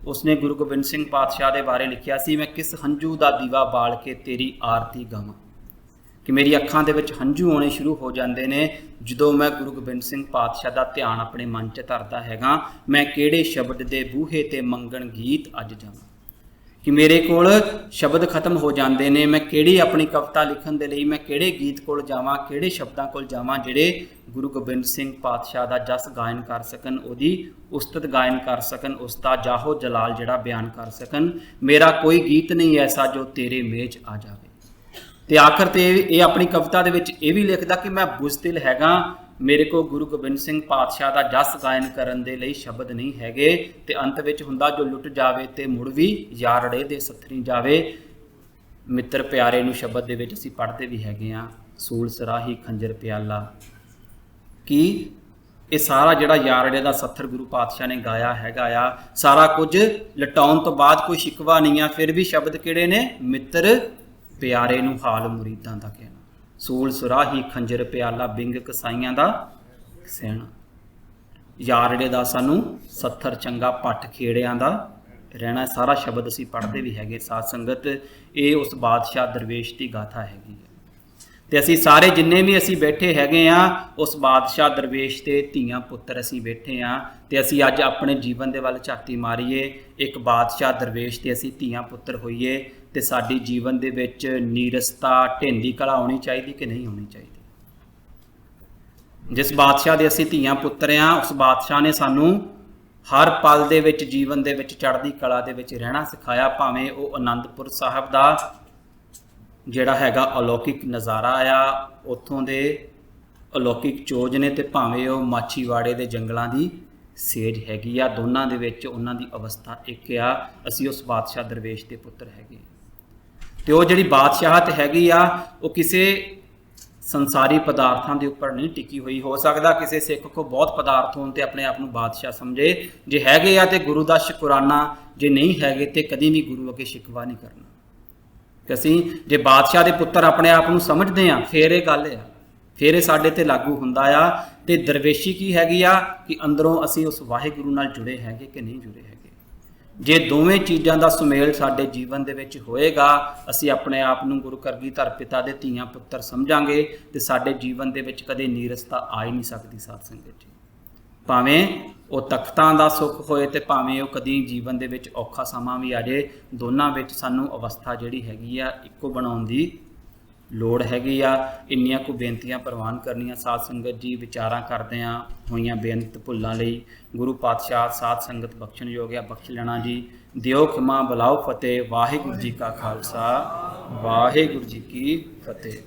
उसने गुरु गोबिंद सिंह पातशाह के बारे लिखिया सी, मैं किस हंझू का दीवा बाल के तेरी आरती गावां, कि मेरी अखां दे विच हंझू आने शुरू हो जाते हैं जदों मैं गुरु गोबिंद सिंह पातशाह का ध्यान अपने मन च धरदा हैगा। मैं किहड़े शब्द दे बूहे ते मंगण गीत अज जावां, कि मेरे कोल शब्द खत्म हो जाते हैं, मैं किहड़ी अपनी कविता लिखण दे लई मैं किहड़े गीत कोल जावां, किहड़े शब्दां कोल जावां जिहड़े गुरु गोबिंद सिंह पातशाह का जस गायन कर सकन, उहदी उस्तत गायन कर सकन, उसका जाहो जलाल जिहड़ा बयान कर सकन। मेरा कोई गीत नहीं ऐसा जो तेरे मेज आ जावे। तो आखिर तो ये अपनी कविता दे विच ये भी लिखदा कि मैं बुज़दिल हैगा, मेरे को गुरु गोबिंद सिंह पातशाह का जस गायन करन दे लई शब्द नहीं हैगे। ते अंत विच हुंदा जो लुट जावे ते मुड़ भी यारड़े दे सथरी जावे। मित्र प्यारे नूं शब्द दे विच असीं पढ़दे भी हैगे आ, सूल सराही खंजर प्याला, कि ये सारा जिहड़ा यारड़े का सत्थर गुरु पातशाह ने गाया हैगा आ, सारा कुछ लटाउण तो बाद कोई शिकवा नहीं आ, फिर भी शब्द किहड़े ने, मित्र प्यारे नूं हाल मुरीदां दा कहना, सूल सुराही खंजर प्याला बिंग कसाइयां दा सैना। यारड़े दा सानू सत्थर चंगा पट खेड़ियां दा रहना। सारा शब्द असी पढ़ते भी हैगे साध संगत, ये उस बादशाह दरवेश की गाथा हैगी है। तो असी सारे जिन्ने भी असी बैठे हैगे हाँ उस बादशाह दरवेश के धीआं पुत्र असी बैठे हाँ। तो असी अज अपने जीवन के वाल झाती मारीए, एक बादशाह दरवेश के असी धीआं पुत्र होईए, तो साडी जीवन दे विच नीरसता ढिंडी कला होनी चाहिए कि नहीं होनी चाहिए। जिस बादशाह के असी धीआं पुत्र हाँ उस बादशाह ने सानू हर पल दे विच जीवन दे विच चढ़दी कला दे विच रहना सिखाया। भावें वो आनंदपुर साहब का जिहड़ा हैगा अलौकिक नज़ारा आ उत्थों दे अलौकिक चोज ने, तो भावें वो माछीवाड़े के जंगलों की सेज हैगी आ, दोनों दे विच उन्हां दी अवस्था एक आ। असी उस बादशाह दरवेश के पुत्र हैगे। तो वो जिहड़ी बादशाहत हैगी आ वो किसी संसारी पदार्थों के उपर नहीं टिकी हुई। हो सकता किसी सिख को बहुत पदार्थ होने अपने आप को बादशाह समझे, जे हैगे आ तो गुरु का शुकराना, जे नहीं हैगे तो कभी भी गुरु अगे शिकवा नहीं करना। कि असी जे बादशाह के पुत्र अपने आप को समझते हैं फिर ये गल आ, फिर ये साडे ते लागू हुंदा आ। ते दरवेशी की हैगी आ कि अंदरों असी उस वाहिगुरु नाल जुड़े हैगे कि नहीं जुड़े हैगे। जे दोवें चीज़ों का सुमेल साडे जीवन दे विच होएगा, असी अपने आप को गुरु करगीधर पिता दे धीआं पुत्र समझांगे, तो साडे जीवन दे विच कदे नीरसता आ ही नहीं सकती साध संगत जी। भावें वो तख्तां दा सुख होए तो भावें वो कदी जीवन दे विच औखा समा भी आ जाए, दोनों विच सानू अवस्था जिहड़ी हैगी आ इक्को बनाउण दी लोड़ हैगी आ। इन्नियां को बेनतियां प्रवान करनियां साध संगत जी। विचारां करदिआं होईयां बेनत भुल्लां लई गुरु पातशाह साध संगत बख्शण योग्या बख्श लेना जी। दिओ खिमा बुलाओ फतेह। वाहिगुरू जी का खालसा वाहिगुरू जी की फतेह।